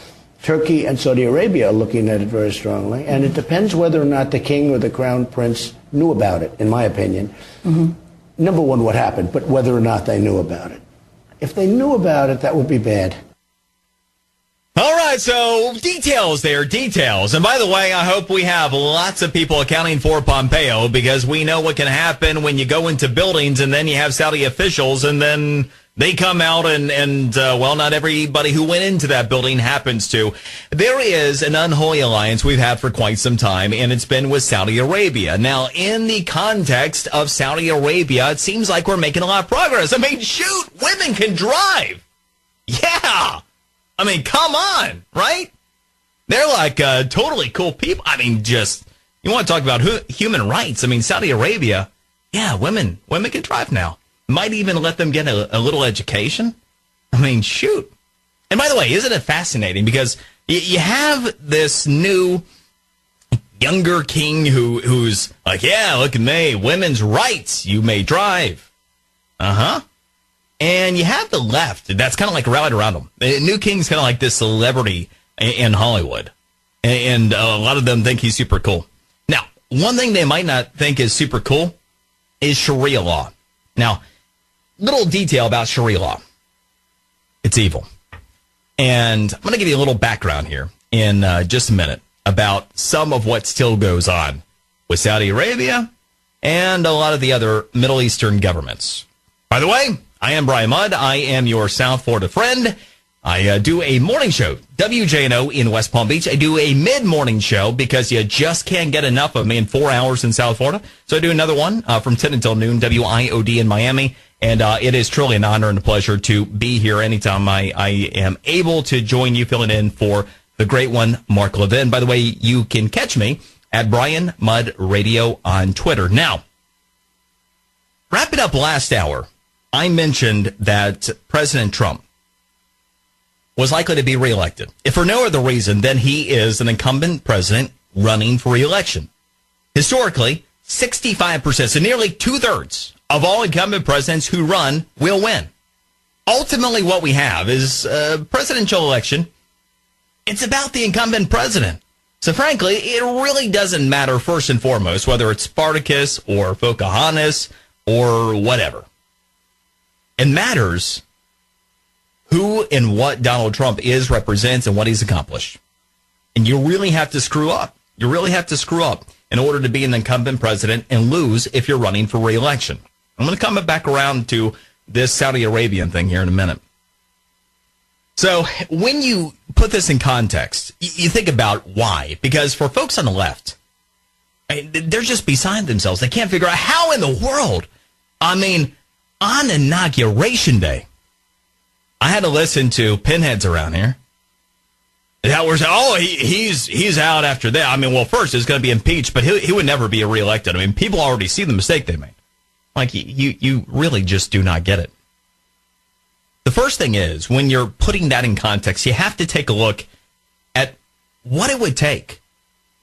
Turkey and Saudi Arabia are looking at it very strongly, and it depends whether or not the king or the crown prince knew about it, in my opinion. Number one, what happened, but whether or not they knew about it. If they knew about it, that would be bad. All right, so details there, details. And by the way, I hope we have lots of people accounting for Pompeo, because we know what can happen when you go into buildings and then you have Saudi officials and then they come out and well, not everybody who went into that building happens to. There is an unholy alliance we've had for quite some time, and it's been with Saudi Arabia. Now, in the context of Saudi Arabia, it seems like we're making a lot of progress. I mean, shoot, women can drive. Yeah. I mean, come on, right? They're like totally cool people. I mean, just, you want to talk about human rights. I mean, Saudi Arabia, yeah, women can drive now. Might even let them get a little education. I mean, shoot. And by the way, isn't it fascinating? Because you have this new younger king who's like, yeah, look at me, women's rights, you may drive. And you have the left that's kind of like rallied around him. The new king's kind of like this celebrity in Hollywood. And a lot of them think he's super cool. Now, one thing they might not think is super cool is Sharia law. Now, little detail about Sharia law. It's evil. And I'm going to give you a little background here in just a minute about some of what still goes on with Saudi Arabia and a lot of the other Middle Eastern governments. By the way, I am Brian Mudd. I am your South Florida friend. I do a morning show, WJNO in West Palm Beach. I do a mid-morning show because you just can't get enough of me in 4 hours in South Florida. So I do another one from 10 until noon, WIOD in Miami. And it is truly an honor and a pleasure to be here anytime I am able to join you filling in for the great one, Mark Levin. By the way, you can catch me at Brian Mudd Radio on Twitter. Now, wrapping up last hour, I mentioned that President Trump was likely to be reelected. If for no other reason, then he is an incumbent president running for reelection. Historically, 65%, so nearly two-thirds of all incumbent presidents who run will win. Ultimately, what we have is a presidential election. It's about the incumbent president. So frankly, it really doesn't matter first and foremost whether it's Spartacus or Pocahontas or whatever. It matters who and what Donald Trump is, represents, and what he's accomplished. And you really have to screw up. You really have to screw up in order to be an incumbent president and lose if you're running for re-election. I'm going to come back around to this Saudi Arabian thing here in a minute. So when you put this in context, you think about why. Because for folks on the left, they're just beside themselves. They can't figure out how in the world. I mean, on Inauguration Day, I had to listen to pinheads around here. That was, he's out after that. I mean, well, first it's going to be impeached, but he would never be reelected. I mean, people already see the mistake they made. Like, you really just do not get it. The first thing is, when you're putting that in context, you have to take a look at what it would take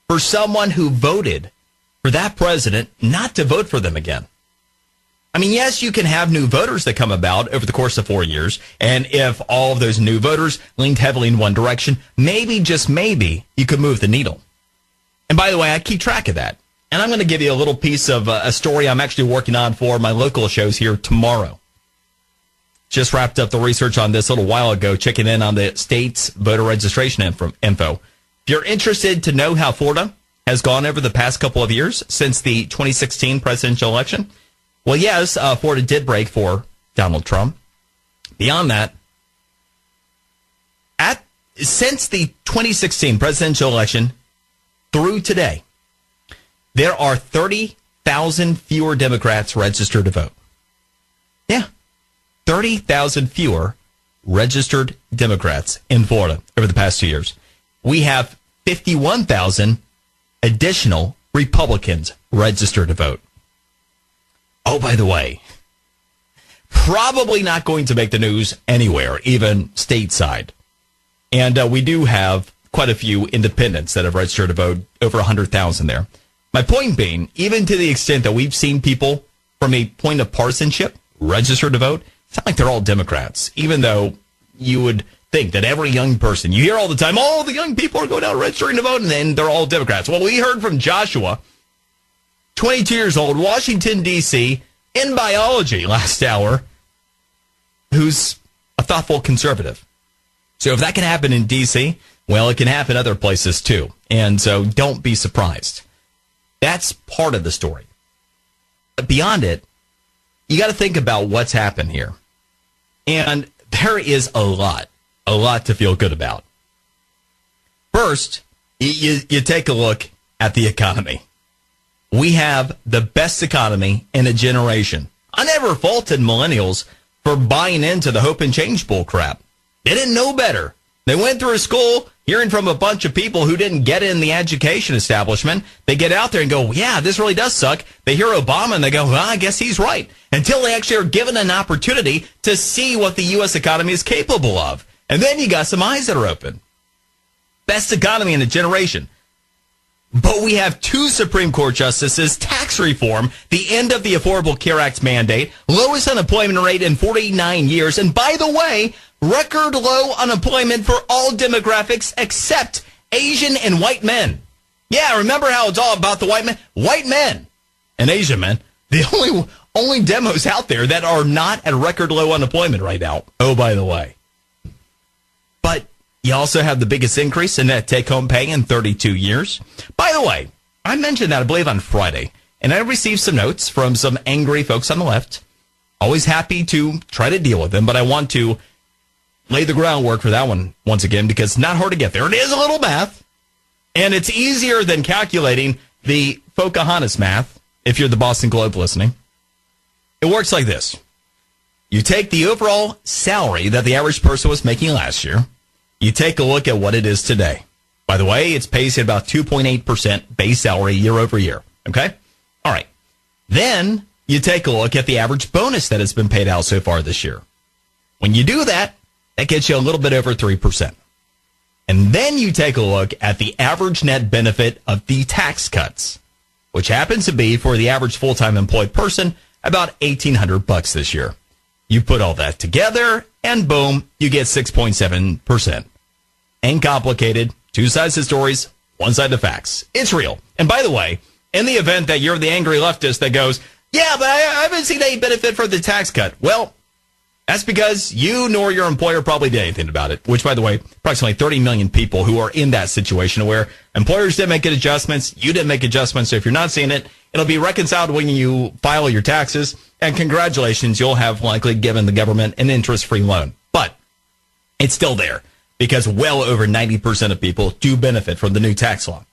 for someone who voted for that president not to vote for them again. I mean, yes, you can have new voters that come about over the course of 4 years, and if all of those new voters leaned heavily in one direction, maybe, just maybe, you could move the needle. And by the way, I keep track of that. And I'm going to give you a little piece of a story I'm actually working on for my local shows here tomorrow. Just wrapped up the research on this a little while ago, checking in on the state's voter registration info. If you're interested to know how Florida has gone over the past couple of years since the 2016 presidential election, well, yes, Florida did break for Donald Trump. Beyond that, since the 2016 presidential election through today, there are 30,000 fewer Democrats registered to vote. Yeah, 30,000 fewer registered Democrats in Florida over the past 2 years. We have 51,000 additional Republicans registered to vote. Oh, by the way, probably not going to make the news anywhere, even stateside. And we do have quite a few independents that have registered to vote, over 100,000 there. My point being, even to the extent that we've seen people from a point of partisanship register to vote, it's not like they're all Democrats, even though you would think that every young person, you hear all the time, the young people are going out registering to vote, and then they're all Democrats. Well, we heard from Joshua, 22 years old, Washington, D.C., in biology last hour, who's a thoughtful conservative. So if that can happen in D.C., well, it can happen other places too. And so don't be surprised. That's part of the story. But beyond it, you got to think about what's happened here. And there is a lot to feel good about. First, you take a look at the economy. We have the best economy in a generation. I never faulted millennials for buying into the hope and change bull crap. They didn't know better. They went through school hearing from a bunch of people who didn't get in the education establishment. They get out there and go, yeah, this really does suck. They hear Obama and they go, well, I guess he's right. Until they actually are given an opportunity to see what the U.S. economy is capable of. And then you got some eyes that are open. Best economy in a generation. But we have 2 Supreme Court justices, tax reform, the end of the Affordable Care Act mandate, lowest unemployment rate in 49 years, and by the way, record low unemployment for all demographics except Asian and white men. Yeah, remember how it's all about the white men? White men and Asian men, the only demos out there that are not at record low unemployment right now. Oh, by the way. But you also have the biggest increase in net take-home pay in 32 years. By the way, I mentioned that, I believe, on Friday, and I received some notes from some angry folks on the left. Always happy to try to deal with them, but I want to lay the groundwork for that one once again, because it's not hard to get there. It is a little math, and it's easier than calculating the Pocahontas math, if you're the Boston Globe listening. It works like this. You take the overall salary that the average person was making last year. You take a look at what it is today. By the way, it's pacing at about 2.8% base salary year over year. Okay? All right. Then you take a look at the average bonus that has been paid out so far this year. When you do that, that gets you a little bit over 3%. And then you take a look at the average net benefit of the tax cuts, which happens to be, for the average full-time employed person, about $1,800 this year. You put all that together, and boom, you get 6.7%. Ain't complicated. 2 sides to stories, 1 side to facts. It's real. And by the way, in the event that you're the angry leftist that goes, yeah, but I haven't seen any benefit for the tax cut. Well, that's because you nor your employer probably did anything about it, which, by the way, approximately 30 million people who are in that situation where employers didn't make adjustments, you didn't make adjustments. So if you're not seeing it, it'll be reconciled when you file your taxes. And congratulations, you'll have likely given the government an interest-free loan. But it's still there because well over 90% of people do benefit from the new tax law.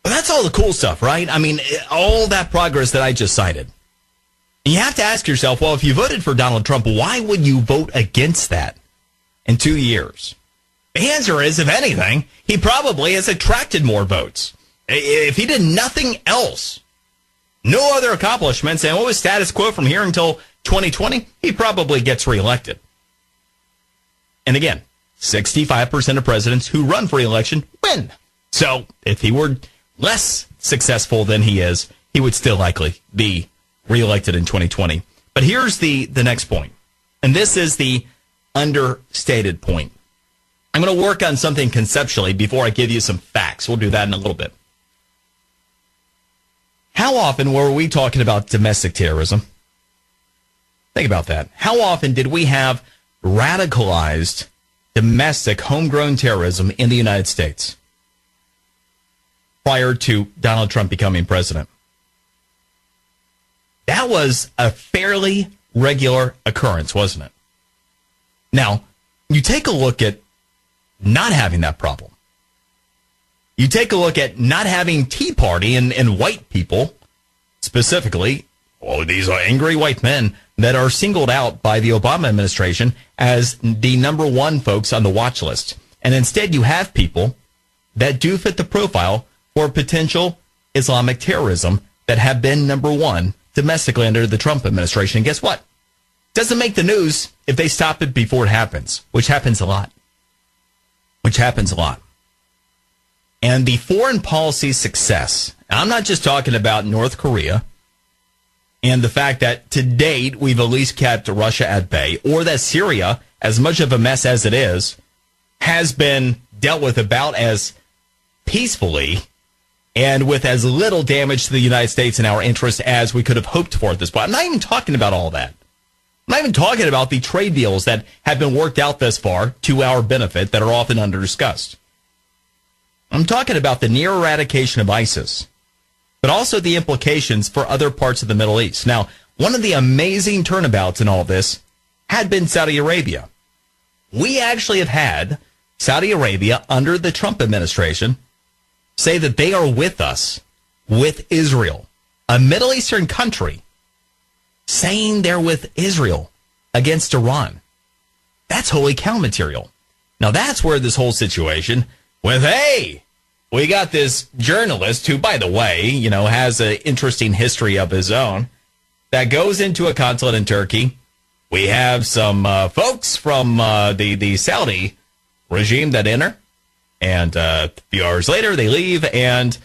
But that's all the cool stuff, right? I mean, all that progress that I just cited. And you have to ask yourself, well, if you voted for Donald Trump, why would you vote against that in 2 years? The answer is, if anything, he probably has attracted more votes. If he did nothing else, no other accomplishments, and what was status quo from here until 2020, he probably gets reelected. And again, 65% of presidents who run for reelection win. So if he were less successful than he is, he would still likely be reelected in 2020. But here's the next point, and this is the understated point. I'm going to work on something conceptually before I give you some facts. We'll do that in a little bit. How often were we talking about domestic terrorism? Think about that. How often did we have radicalized domestic homegrown terrorism in the United States prior to Donald Trump becoming president? That was a fairly regular occurrence, wasn't it? Now, you take a look at not having that problem. You take a look at not having Tea Party and white people, specifically, these are angry white men that are singled out by the Obama administration as the number one folks on the watch list. And instead you have people that do fit the profile for potential Islamic terrorism that have been number one domestically under the Trump administration. And guess what? Doesn't make the news if they stop it before it happens, which happens a lot. And the foreign policy success, I'm not just talking about North Korea and the fact that to date we've at least kept Russia at bay, or that Syria, as much of a mess as it is, has been dealt with about as peacefully and with as little damage to the United States and our interests as we could have hoped for at this point. I'm not even talking about all that. I'm not even talking about the trade deals that have been worked out thus far to our benefit that are often under-discussed. I'm talking about the near eradication of ISIS, but also the implications for other parts of the Middle East. Now, one of the amazing turnabouts in all this had been Saudi Arabia. We actually have had Saudi Arabia under the Trump administration say that they are with us, with Israel, a Middle Eastern country, saying they're with Israel against Iran. That's holy cow material. Now, that's where this whole situation with, hey, we got this journalist who, by the way, has an interesting history of his own that goes into a consulate in Turkey. We have some folks from the Saudi regime that enter, and a few hours later they leave, and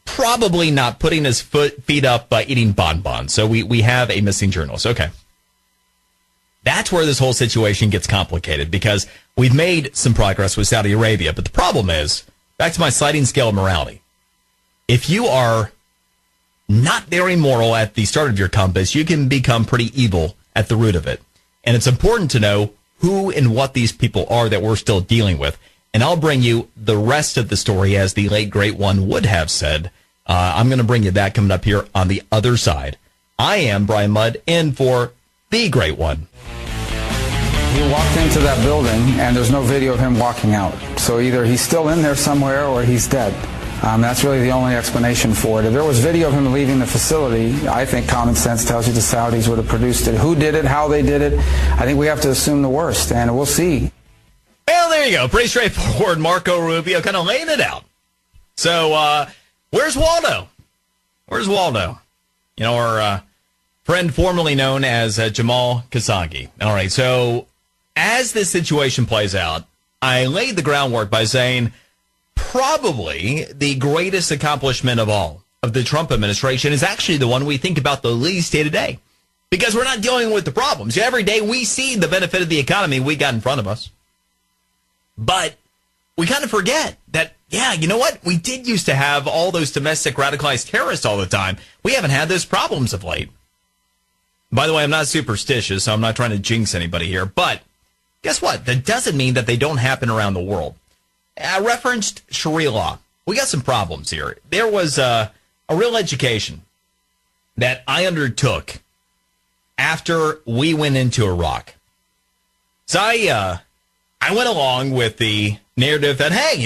probably not putting his feet up by eating bonbons. So we have a missing journalist. Okay. That's where this whole situation gets complicated, because we've made some progress with Saudi Arabia. But the problem is, back to my sliding scale of morality, if you are not very moral at the start of your compass, you can become pretty evil at the root of it. And it's important to know who and what these people are that we're still dealing with. And I'll bring you the rest of the story, as the late great one would have said. I'm going to bring you that coming up here on the other side. I am Brian Mudd, in for the great one. He walked into that building, and there's no video of him walking out. So either he's still in there somewhere or he's dead. That's really the only explanation for it. If there was video of him leaving the facility, I think common sense tells you the Saudis would have produced it. Who did it, how they did it, I think we have to assume the worst, and we'll see. Well, there you go. Pretty straightforward. Marco Rubio kind of laying it out. So, where's Waldo? Our friend formerly known as Jamal Khashoggi. All right, so as this situation plays out, I laid the groundwork by saying probably the greatest accomplishment of all of the Trump administration is actually the one we think about the least day to day, because we're not dealing with the problems. Every day we see the benefit of the economy we got in front of us. But we kind of forget that, yeah, you know what? We did used to have all those domestic radicalized terrorists all the time. We haven't had those problems of late. By the way, I'm not superstitious, so I'm not trying to jinx anybody here. But guess what? That doesn't mean that they don't happen around the world. I referenced Sharia law. We got some problems here. There was a real education that I undertook after we went into Iraq. So I went along with the narrative that, hey,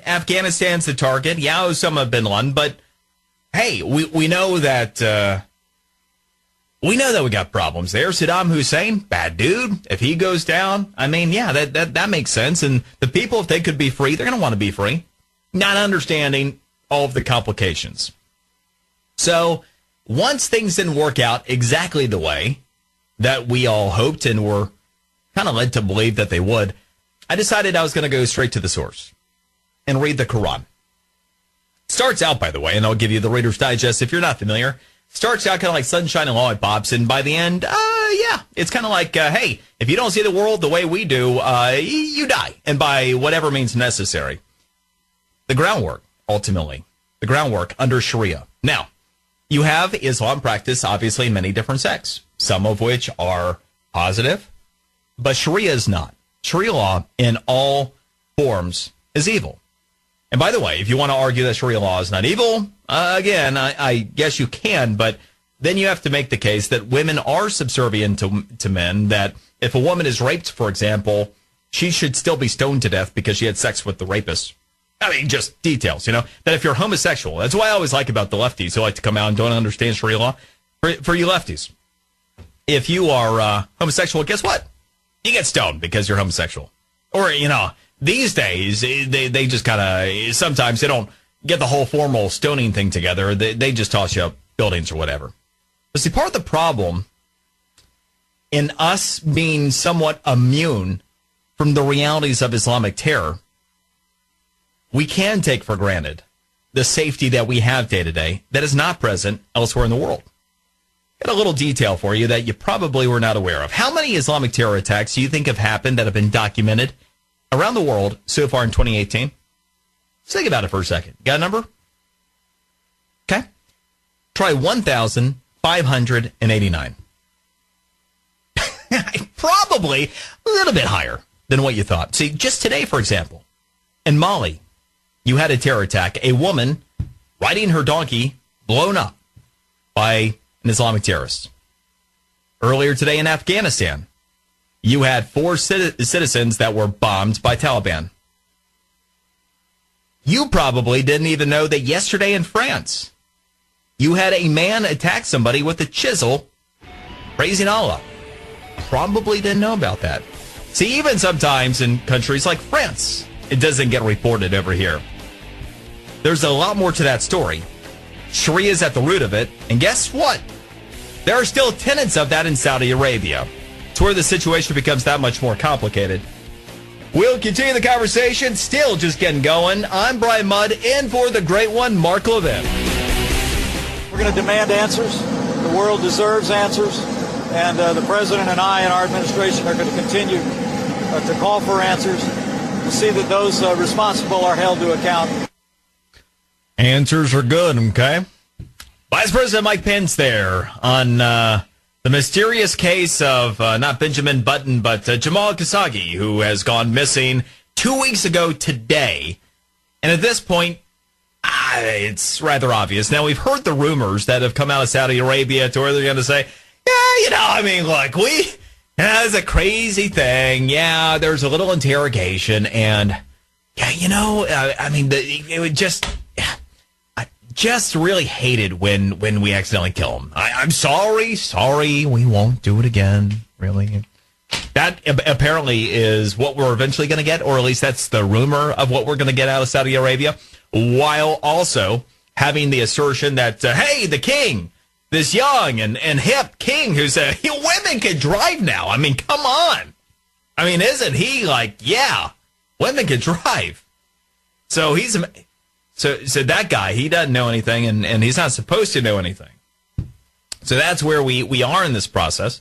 Afghanistan's the target. Yeah, Osama bin Laden, but hey, we know that we got problems there. Saddam Hussein, bad dude. If he goes down, that makes sense. And the people, if they could be free, they're going to want to be free. Not understanding all of the complications. So once things didn't work out exactly the way that we all hoped and were kind of led to believe that they would, I decided I was going to go straight to the source and read the Quran. Starts out, by the way, and I'll give you the Reader's Digest if you're not familiar. Starts out kind of like sunshine and lollipops, and by the end, it's kind of like, hey, if you don't see the world the way we do, you die, and by whatever means necessary. The groundwork, ultimately, under Sharia. Now, you have Islam practice, obviously, in many different sects, some of which are positive, but Sharia is not. Sharia law in all forms is evil. And by the way, if you want to argue that Sharia law is not evil, again, I guess you can, but then you have to make the case that women are subservient to men, that if a woman is raped, for example, she should still be stoned to death because she had sex with the rapist. I mean, just details, that if you're homosexual, that's what I always like about the lefties who like to come out and don't understand Sharia law. For you lefties, if you are homosexual, guess what? You get stoned because you're homosexual. Or, these days, they just kind of, sometimes they don't get the whole formal stoning thing together. They just toss you up buildings or whatever. But see, part of the problem in us being somewhat immune from the realities of Islamic terror, we can take for granted the safety that we have day to day that is not present elsewhere in the world. Got a little detail for you that you probably were not aware of. How many Islamic terror attacks do you think have happened that have been documented around the world so far in 2018? Just think about it for a second. Got a number? Okay. Try 1,589. Probably a little bit higher than what you thought. See, just today, for example, in Mali, you had a terror attack. A woman riding her donkey blown up by an Islamic terrorist. Earlier today in Afghanistan, you had 4 citizens that were bombed by Taliban. You probably didn't even know that yesterday in France, you had a man attack somebody with a chisel, praising Allah. Probably didn't know about that. See, even sometimes in countries like France, it doesn't get reported over here. There's a lot more to that story. Sharia is at the root of it, and guess what? There are still tenets of that in Saudi Arabia. It's where the situation becomes that much more complicated. We'll continue the conversation, still just getting going. I'm Brian Mudd, in for the great one, Mark Levin. We're going to demand answers. The world deserves answers. And the President and I and our administration are going to continue to call for answers, to see that those responsible are held to account. Answers are good, okay? Vice President Mike Pence there on the mysterious case of not Benjamin Button, but Jamal Khashoggi, who has gone missing 2 weeks ago today. And at this point, it's rather obvious. Now, we've heard the rumors that have come out of Saudi Arabia to where they're going to say, look, it's a crazy thing. Yeah, there's a little interrogation. And, it would I just really hated when we accidentally kill him. I'm sorry, we won't do it again, really. That apparently is what we're eventually going to get, or at least that's the rumor of what we're going to get out of Saudi Arabia, while also having the assertion that, hey, the king, this young and hip king who's women can drive now. I mean, come on. I mean, isn't he like, yeah, women can drive. So so that guy, he doesn't know anything, and he's not supposed to know anything. So that's where we are in this process.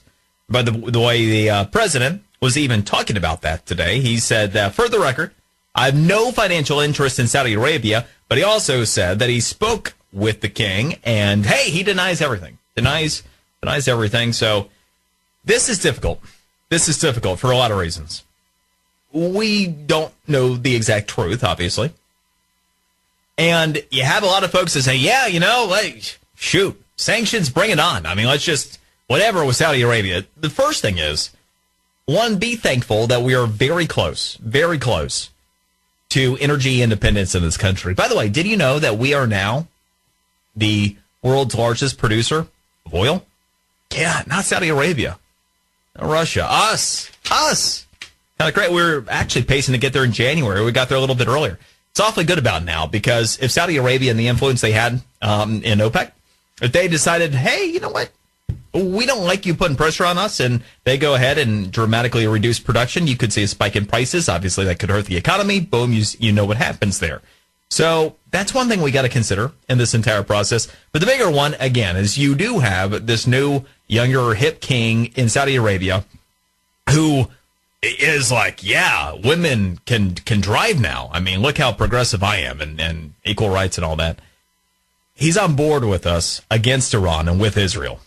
By the way, the president was even talking about that today. He said, for the record, I have no financial interest in Saudi Arabia, but he also said that he spoke with the king, and hey, he denies everything. Denies everything. So this is difficult. This is difficult for a lot of reasons. We don't know the exact truth, obviously. And you have a lot of folks that say, yeah, shoot, sanctions, bring it on. I mean, let's just, whatever with Saudi Arabia. The first thing is, one, be thankful that we are very close to energy independence in this country. By the way, did you know that we are now the world's largest producer of oil? Yeah, not Saudi Arabia, not Russia, us. Kind of great. We're actually pacing to get there in January. We got there a little bit earlier. It's awfully good about now, because if Saudi Arabia and the influence they had in OPEC, if they decided, hey, you know what, we don't like you putting pressure on us, and they go ahead and dramatically reduce production, you could see a spike in prices. Obviously, that could hurt the economy. Boom, you know what happens there. So that's one thing we got to consider in this entire process. But the bigger one, again, is you do have this new, younger, hip king in Saudi Arabia who is like, yeah, women can drive now. I mean, look how progressive I am, and equal rights and all that. He's on board with us against Iran and with Israel.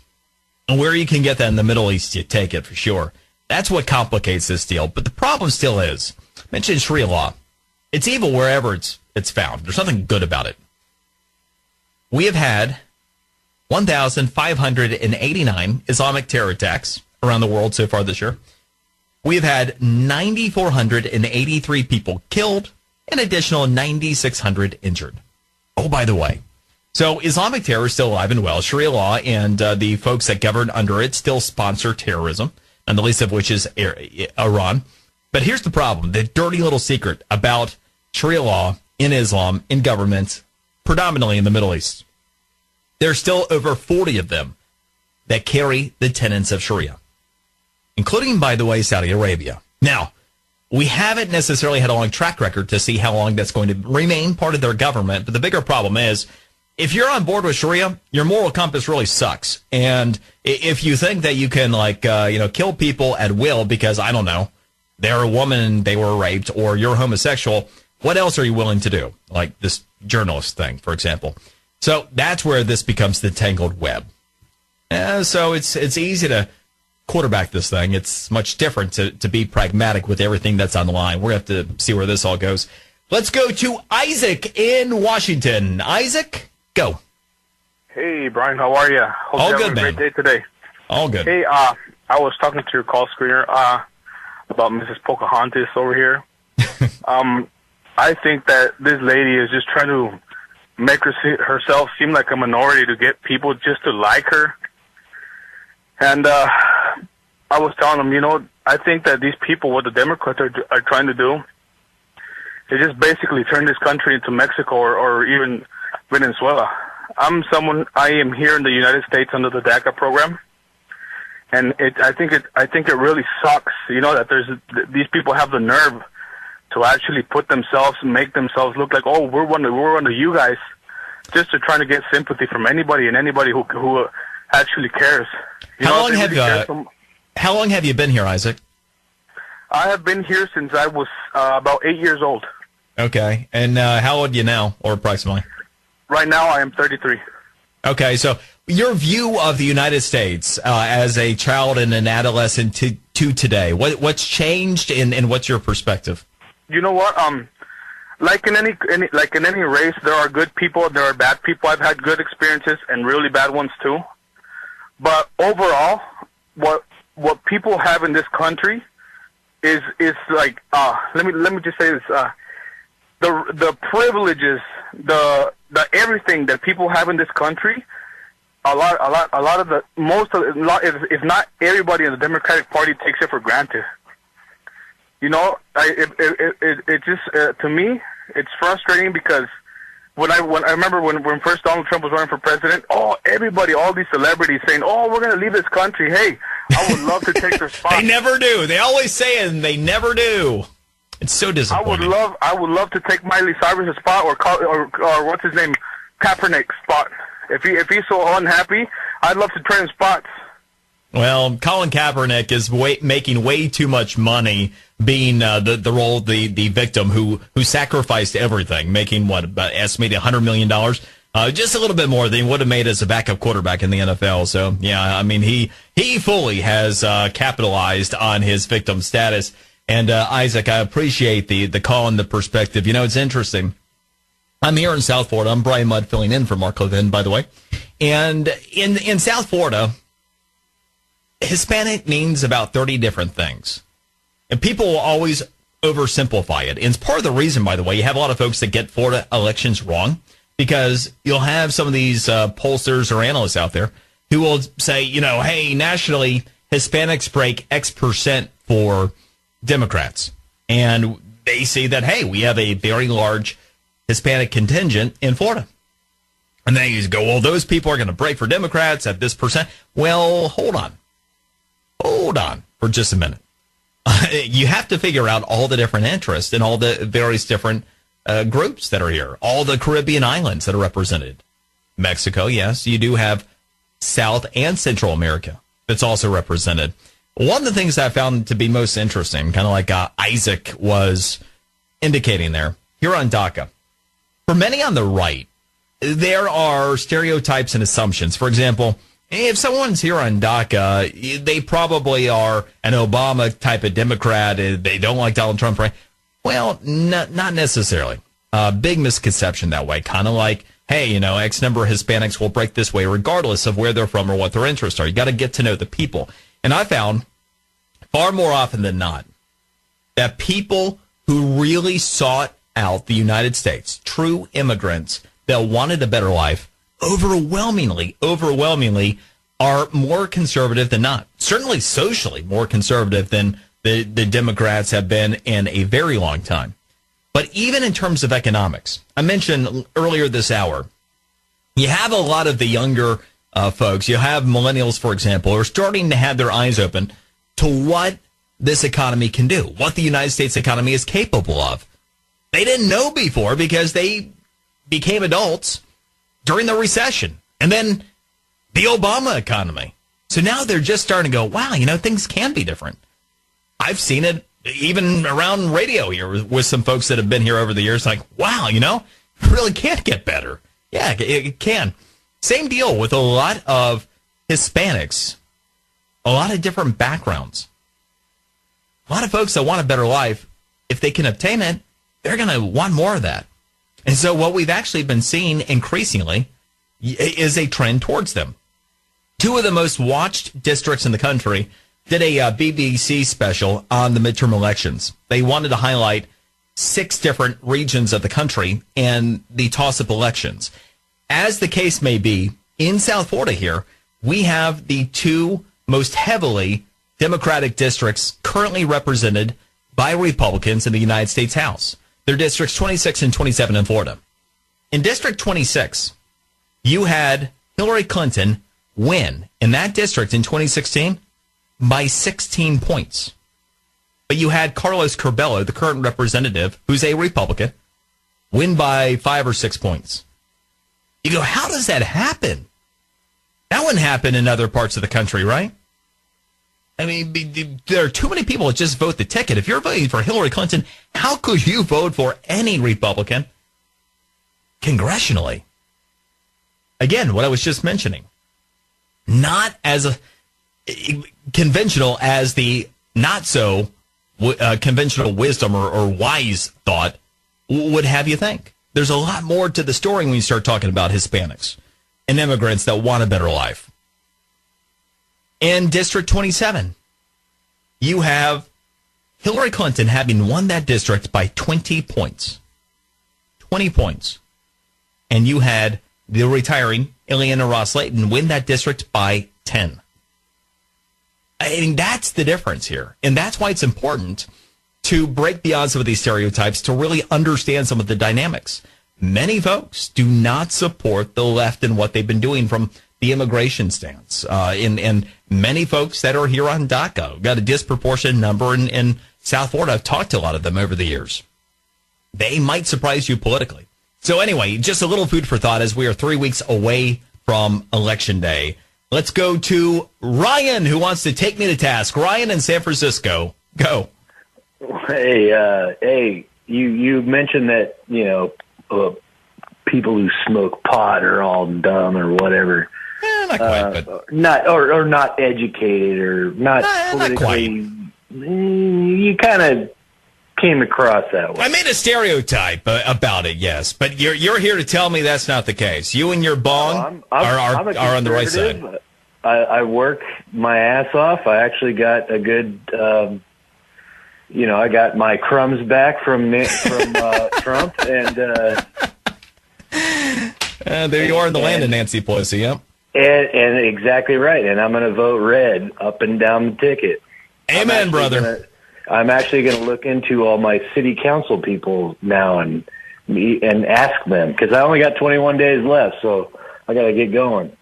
And where you can get that in the Middle East, you take it for sure. That's what complicates this deal. But the problem still is, I mentioned Sharia law. It's evil wherever it's found. There's nothing good about it. We have had 1,589 Islamic terror attacks around the world so far this year. We have had 9,483 people killed, an additional 9,600 injured. Oh, by the way, so Islamic terror is still alive and well. Sharia law and the folks that govern under it still sponsor terrorism, and the least of which is Iran. But here's the problem, the dirty little secret about Sharia law in Islam, in government, predominantly in the Middle East. There's still over 40 of them that carry the tenets of Sharia, including, by the way, Saudi Arabia. Now, we haven't necessarily had a long track record to see how long that's going to remain part of their government. But the bigger problem is, if you're on board with Sharia, your moral compass really sucks. And if you think that you can, kill people at will because, I don't know, they're a woman, they were raped, or you're homosexual, what else are you willing to do? Like this journalist thing, for example. So that's where this becomes the tangled web. So it's easy to quarterback this thing. It's much different to be pragmatic with everything that's on the line. We're going to have to see where this all goes. Let's go to Isaac in Washington. Isaac, go. Hey, Brian, how are you? Hope all you're good, having a man. great day today. All good. Hey, I was talking to your call screener about Mrs. Pocahontas over here. I think that this lady is just trying to make herself seem like a minority to get people just to like her. And I was telling them, I think that these people, what the Democrats are trying to do, they just basically turn this country into Mexico or even Venezuela. I am here in the United States under the DACA program, and I think it really sucks, that these people have the nerve to actually make themselves look like, oh, we're one of you guys, just to try to get sympathy from anybody and anybody who actually cares. How long have you been here, Isaac? I have been here since I was about 8 years old. Okay. And how old are you now, or approximately? Right now, I am 33. Okay. So your view of the United States as a child and an adolescent to today, what's changed and what's your perspective? You know what? Like in any race, there are good people, there are bad people. I've had good experiences and really bad ones too. But overall, what people have in this country is like let me just say this: the privileges, the everything that people have in this country. A lot of if not everybody in the Democratic Party takes it for granted. It just to me, it's frustrating because when I remember when first Donald Trump was running for president, all these celebrities saying, "Oh, we're going to leave this country." Hey, I would love to take their spot. They never do. They always say it, and they never do. It's so disappointing. I would love to take Miley Cyrus' spot or what's his name, Kaepernick's spot. If he's so unhappy, I'd love to trade spots. Well, Colin Kaepernick is making way too much money being the role of the victim who sacrificed everything, making about estimated $100 million, just a little bit more than he would have made as a backup quarterback in the NFL. So yeah, I mean he fully has capitalized on his victim status. And Isaac, I appreciate the call and the perspective. It's interesting. I'm here in South Florida. I'm Brian Mudd filling in for Mark Levin, by the way. And in South Florida, Hispanic means about 30 different things. And people will always oversimplify it. And it's part of the reason, by the way, you have a lot of folks that get Florida elections wrong, because you'll have some of these pollsters or analysts out there who will say, hey, nationally, Hispanics break X percent for Democrats. And they say that, hey, we have a very large Hispanic contingent in Florida. And then you go, well, those people are going to break for Democrats at this percent. Well, hold on for just a minute. You have to figure out all the different interests and all the various different groups that are here, all the Caribbean islands that are represented. Mexico, yes, you do have South and Central America that's also represented. One of the things I found to be most interesting, kind of like Isaac was indicating there, here on DACA, for many on the right, there are stereotypes and assumptions. For example, if someone's here on DACA, they probably are an Obama type of Democrat. They don't like Donald Trump, right? Well, not necessarily. Big misconception that way. Kind of like, hey, X number of Hispanics will break this way regardless of where they're from or what their interests are. You got to get to know the people. And I found far more often than not that people who really sought out the United States, true immigrants that wanted a better life, overwhelmingly are more conservative than not. Certainly socially more conservative than the Democrats have been in a very long time. But even in terms of economics, I mentioned earlier this hour, you have a lot of the younger folks, you have millennials, for example, who are starting to have their eyes open to what this economy can do, what the United States economy is capable of. They didn't know before because they became adults during the recession and then the Obama economy. So now they're just starting to go, wow, things can be different. I've seen it even around radio here with some folks that have been here over the years, like, wow, it really can get better. Yeah, it can. Same deal with a lot of Hispanics, a lot of different backgrounds. A lot of folks that want a better life, if they can obtain it, they're going to want more of that. And so what we've actually been seeing increasingly is a trend towards them. Two of the most watched districts in the country did a BBC special on the midterm elections. They wanted to highlight 6 different regions of the country and the toss-up elections. As the case may be, in South Florida here, we have the 2 most heavily Democratic districts currently represented by Republicans in the United States House. They're districts 26 and 27 in Florida. In District 26, you had Hillary Clinton win in that district in 2016 by 16 points. But you had Carlos Curbelo, the current representative, who's a Republican, win by 5 or 6 points. You go, how does that happen? That wouldn't happen in other parts of the country, right? I mean, there are too many people that just vote the ticket. If you're voting for Hillary Clinton, how could you vote for any Republican congressionally? Again, what I was just mentioning. Not as conventional as the not so conventional wisdom or wise thought would have you think. There's a lot more to the story when you start talking about Hispanics and immigrants that want a better life. In District 27, you have Hillary Clinton having won that district by 20 points. 20 points. And you had the retiring Ileana Ros-Lehtinen win that district by 10. I mean, that's the difference here. And that's why it's important to break beyond some of these stereotypes to really understand some of the dynamics. Many folks do not support the left and what they've been doing from the immigration stance. And many folks that are here on DACA got a disproportionate number in South Florida. I've talked to a lot of them over the years. They might surprise you politically. So anyway, just a little food for thought as we are 3 weeks away from Election Day. Let's go to Ryan, who wants to take me to task. Ryan in San Francisco. Go. Hey, you mentioned that, people who smoke pot are all dumb or whatever. Not quite, but not educated or not politically. Not quite. You kind of came across that way. I made a stereotype about it, yes, but you're here to tell me that's not the case. You and your bong are on the right side. I work my ass off. I actually got a good, I got my crumbs back from Trump, and there you are in the land of Nancy Pelosi. Yep. And exactly right. And I'm going to vote red up and down the ticket. Amen, brother. I'm actually going to look into all my city council people now and ask them, because I only got 21 days left, so I got to get going.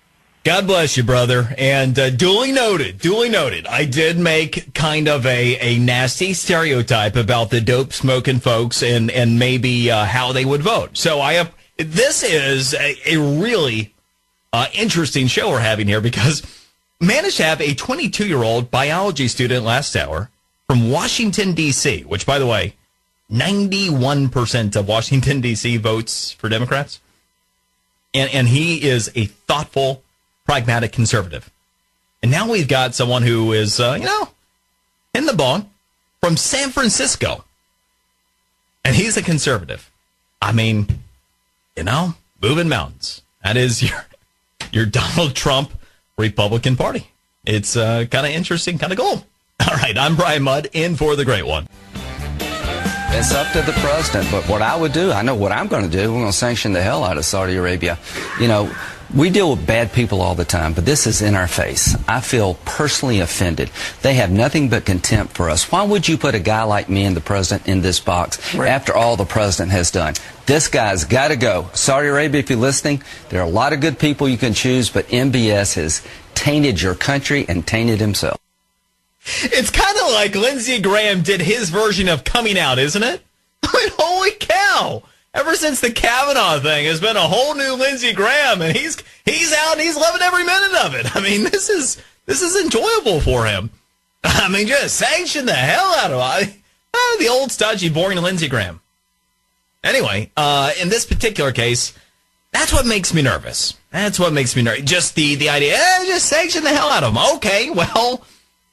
God bless you, brother. And duly noted. I did make kind of a nasty stereotype about the dope smoking folks and maybe how they would vote. So this is a really interesting show we're having here, because managed to have a 22-year-old biology student last hour from Washington, D.C., which, by the way, 91% of Washington, D.C. votes for Democrats. And he is a thoughtful, pragmatic conservative. And now we've got someone who is, in the bone from San Francisco. And he's a conservative. I mean, moving mountains. That is your Donald Trump Republican Party. It's kind of interesting, kind of cool. All right, I'm Brian Mudd, in for the great one. It's up to the president, but what I would do, I know what I'm going to do. We're going to sanction the hell out of Saudi Arabia. We deal with bad people all the time, but this is in our face. I feel personally offended. They have nothing but contempt for us. Why would you put a guy like me and the president in this box after all the president has done? This guy's got to go. Saudi Arabia, if you're listening, there are a lot of good people you can choose, but MBS has tainted your country and tainted himself. It's kind of like Lindsey Graham did his version of coming out, isn't it? I mean, holy cow! Ever since the Kavanaugh thing, has been a whole new Lindsey Graham, and he's out and he's loving every minute of it. I mean, this is enjoyable for him. I mean, just sanction the hell out of the old stodgy, boring Lindsey Graham. Anyway, in this particular case, that's what makes me nervous. That's what makes me nervous. Just the idea, just sanction the hell out of him. Okay, well,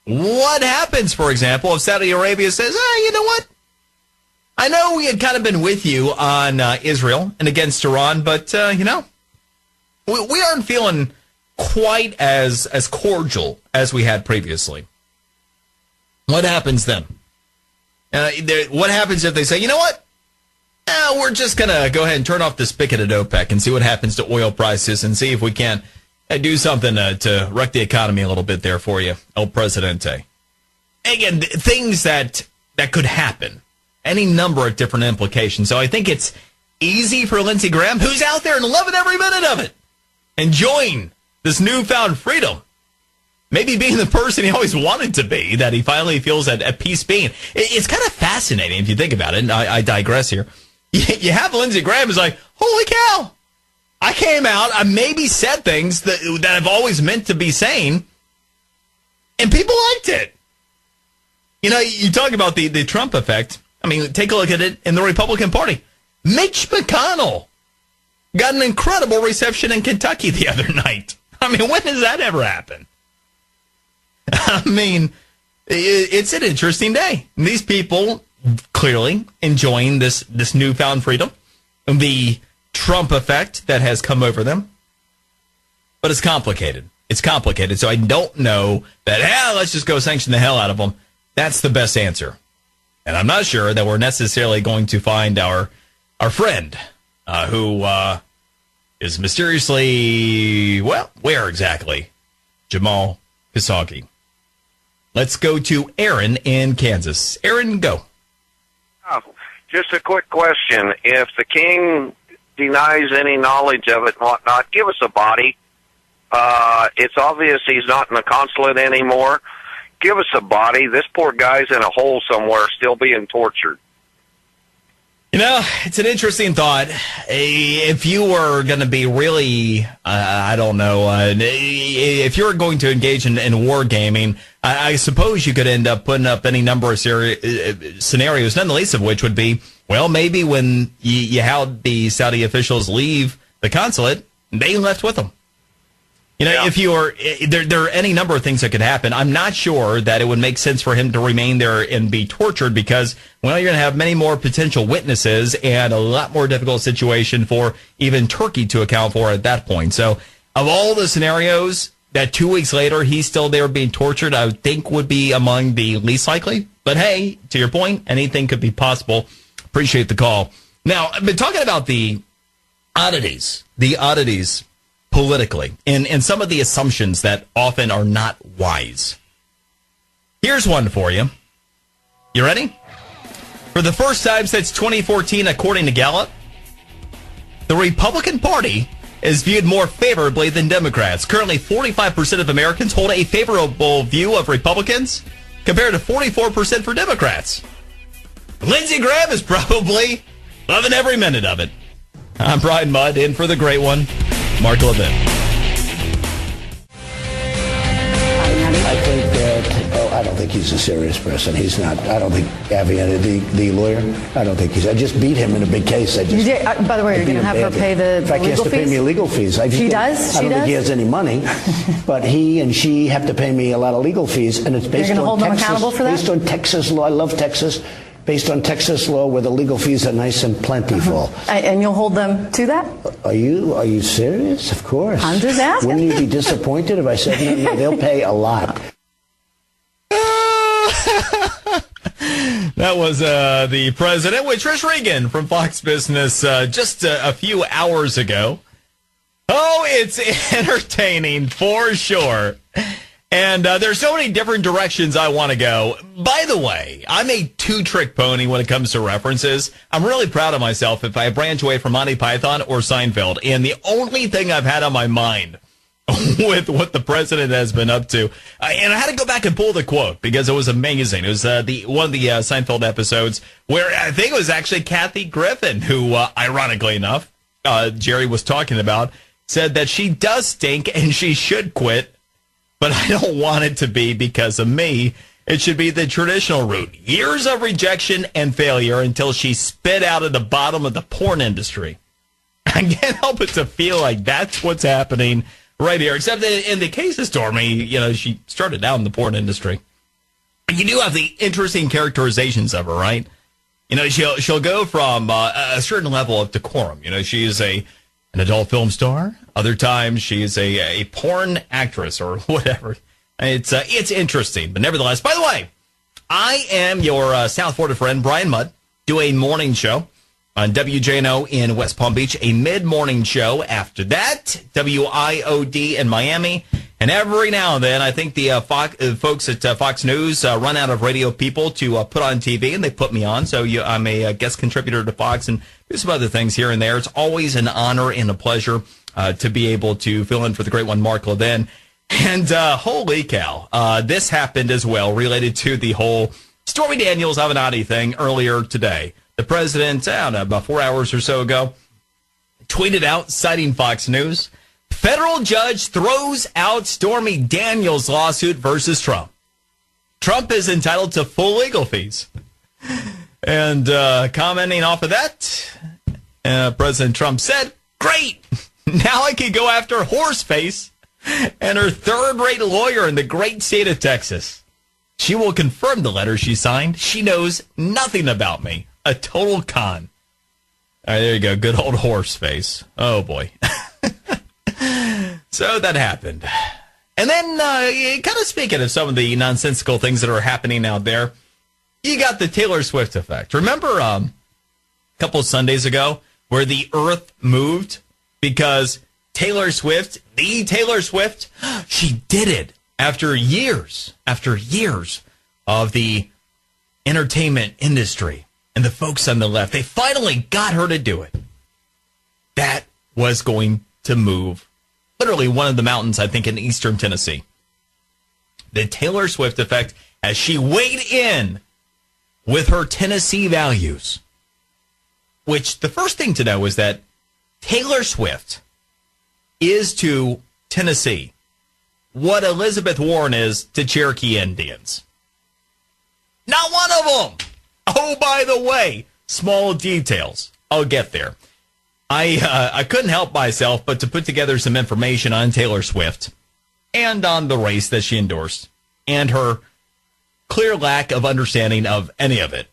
what happens, for example, if Saudi Arabia says, you know what? I know we had kind of been with you on Israel and against Iran, but, we aren't feeling quite as cordial as we had previously. What happens then? What happens if they say, you know what? We're just going to go ahead and turn off the spigot at OPEC and see what happens to oil prices and see if we can do something to wreck the economy a little bit there for you, El Presidente. Again, things that could happen. Any number of different implications. So I think it's easy for Lindsey Graham, who's out there and loving every minute of it, enjoying this newfound freedom. Maybe being the person he always wanted to be, that he finally feels at peace being. It's kind of fascinating if you think about it, and I digress here. You have Lindsey Graham who's like, holy cow, I came out, I maybe said things that I've always meant to be saying, and people liked it. You talk about the Trump effect. I mean, take a look at it in the Republican Party. Mitch McConnell got an incredible reception in Kentucky the other night. I mean, when does that ever happen? I mean, it's an interesting day. These people clearly enjoying this newfound freedom, the Trump effect that has come over them. But it's complicated. It's complicated. So I don't know that, let's just go sanction the hell out of them. That's the best answer. And I'm not sure that we're necessarily going to find our friend who is mysteriously, where exactly? Jamal Khashoggi. Let's go to Aaron in Kansas. Aaron, go. Oh, just a quick question. If the king denies any knowledge of it and whatnot, give us a body. It's obvious he's not in the consulate anymore. Give us a body. This poor guy's in a hole somewhere still being tortured. It's an interesting thought. If you were going to be really, I don't know, if you were going to engage in war gaming, I suppose you could end up putting up any number of scenarios, none the least of which would be, well, maybe when you had the Saudi officials leave the consulate, they left with them. If you are, there are any number of things that could happen. I'm not sure that it would make sense for him to remain there and be tortured because, you're going to have many more potential witnesses and a lot more difficult situation for even Turkey to account for at that point. So, of all the scenarios, that 2 weeks later he's still there being tortured, I would think would be among the least likely. But hey, to your point, anything could be possible. Appreciate the call. Now, I've been talking about the oddities politically, and some of the assumptions that often are not wise. Here's one for you. You ready? For the first time since 2014, according to Gallup, the Republican Party is viewed more favorably than Democrats. Currently, 45% of Americans hold a favorable view of Republicans, compared to 44% for Democrats. Lindsey Graham is probably loving every minute of it. I'm Brian Mudd, in for the great one, Mark Levin. I think that, I don't think he's a serious person. He's not. I don't think Avianna, the lawyer, I don't think he's. I just beat him in a big case. You did, by the way, you're going to have her pay the in fact, legal he has to pay me legal fees. She does? I don't think he has any money, but he and she have to pay me a lot of legal fees, and it's based on Texas. You're going to hold them accountable for that? Based on Texas law. I love Texas. Based on Texas law, where the legal fees are nice and plentiful. And you'll hold them to that? Are you serious? Of course. I'm just asking. Wouldn't you be disappointed if I said no? They'll pay a lot. That was the president with Trish Regan from Fox Business just a few hours ago. Oh, it's entertaining for sure. And there's so many different directions I want to go. By the way, I'm a two-trick pony when it comes to references. I'm really proud of myself if I branch away from Monty Python or Seinfeld. And the only thing I've had on my mind with what the president has been up to, and I had to go back and pull the quote because it was amazing. It was one of the Seinfeld episodes where I think it was actually Kathy Griffin who, ironically enough, Jerry was talking about, said that she does stink and she should quit, but I don't want it to be because of me. It should be the traditional route. Years of rejection and failure until she spit out at the bottom of the porn industry. I can't help but to feel like that's what's happening right here, except that in the case of Stormy, she started out in the porn industry. But you do have the interesting characterizations of her, right? She'll go from a certain level of decorum. She is an adult film star. Other times she is a porn actress or whatever. It's interesting, but nevertheless. By the way, I am your South Florida friend, Brian Mudd, do a morning show on WJNO in West Palm Beach, a mid-morning show. After that, WIOD in Miami. And every now and then, I think the folks at Fox News run out of radio people to put on TV, and they put me on. So I'm a guest contributor to Fox and do some other things here and there. It's always an honor and a pleasure to be able to fill in for the great one, Mark Levin. And holy cow, this happened as well, related to the whole Stormy Daniels Avenatti thing earlier today. The president, I don't know, about 4 hours or so ago, tweeted out, citing Fox News, federal judge throws out Stormy Daniels lawsuit versus Trump. Trump is entitled to full legal fees. And commenting off of that, President Trump said, great, now I can go after Horseface and her third-rate lawyer in the great state of Texas. She will confirm the letter she signed. She knows nothing about me. A total con. All right, there you go. Good old Horseface. Oh, boy. So that happened. And then, kind of speaking of some of the nonsensical things that are happening out there, you got the Taylor Swift effect. Remember a couple of Sundays ago where the earth moved because Taylor Swift, she did it after years of the entertainment industry and the folks on the left. They finally got her to do it. That was going to move literally one of the mountains, I think, in eastern Tennessee. The Taylor Swift effect as she weighed in with her Tennessee values. Which the first thing to know is that Taylor Swift is to Tennessee what Elizabeth Warren is to Cherokee Indians. Not one of them. Oh, by the way, small details. I'll get there. I couldn't help myself but to put together some information on Taylor Swift and on the race that she endorsed and her clear lack of understanding of any of it.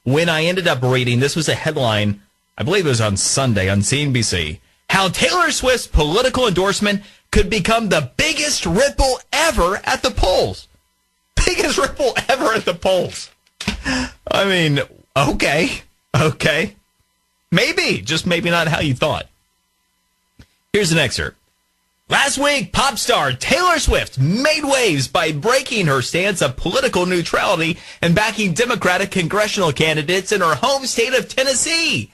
When I ended up reading, this was a headline, I believe it was on Sunday on CNBC, how Taylor Swift's political endorsement could become the biggest ripple ever at the polls. Biggest ripple ever at the polls. I mean, okay. Maybe, just maybe not how you thought. Here's an excerpt. Last week, pop star Taylor Swift made waves by breaking her stance of political neutrality and backing Democratic congressional candidates in her home state of Tennessee.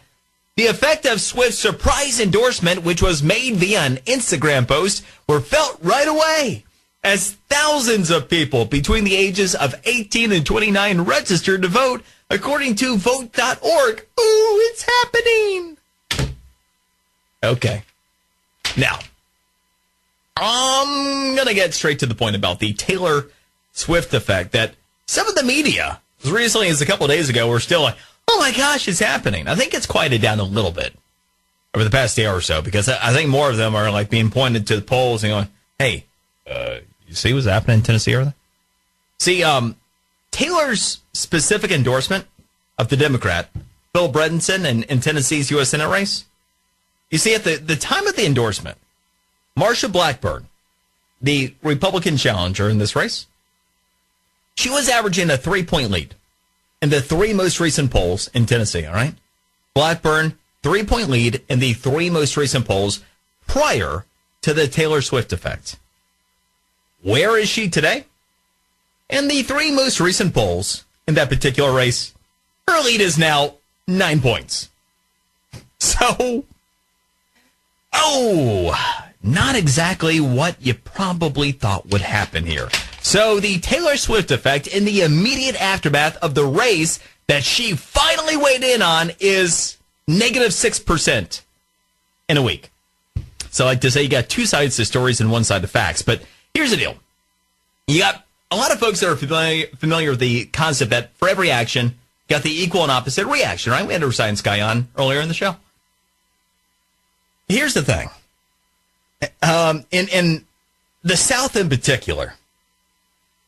The effect of Swift's surprise endorsement, which was made via an Instagram post, were felt right away as thousands of people between the ages of 18 and 29 registered to vote, according to Vote.org. Ooh, it's happening. Okay. Now, I'm going to get straight to the point about the Taylor Swift effect that some of the media, as recently as a couple of days ago, were still like, oh my gosh, it's happening. I think it's quieted down a little bit over the past day or so because I think more of them are like being pointed to the polls and going, hey, you see what's happening in Tennessee or that? See, Taylor's specific endorsement of the Democrat, Bill Bredesen, in Tennessee's U.S. Senate race, you see, at the time of the endorsement, Marsha Blackburn, the Republican challenger in this race, she was averaging a 3-point lead in the three most recent polls in Tennessee, all right? Blackburn, 3-point lead in the three most recent polls prior to the Taylor Swift effect. Where is she today? In the 3 most recent polls in that particular race, her lead is now 9 points. So, not exactly what you probably thought would happen here. So the Taylor Swift effect in the immediate aftermath of the race that she finally weighed in on is negative 6% in a week. So I like to say you got 2 sides to stories and 1 side to facts. But here's the deal. You got a lot of folks that are familiar with the concept that for every action, you got the equal and opposite reaction, right? We had a science guy on earlier in the show. Here's the thing. In the South in particular,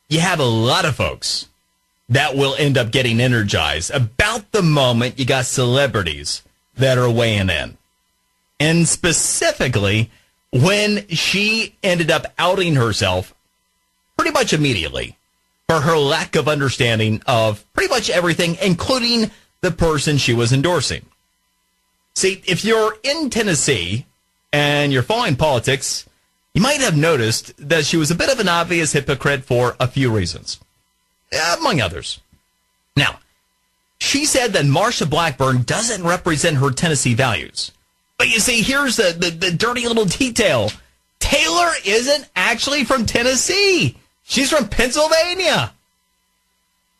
you have a lot of folks that will end up getting energized about the moment you got celebrities that are weighing in. And specifically, when she ended up outing herself pretty much immediately for her lack of understanding of pretty much everything, including the person she was endorsing. See, if you're in Tennessee and you're following politics, you might have noticed that she was a bit of an obvious hypocrite for a few reasons, among others. Now, she said that Marsha Blackburn doesn't represent her Tennessee values. But you see, here's the dirty little detail. Taylor isn't actually from Tennessee. She's from Pennsylvania.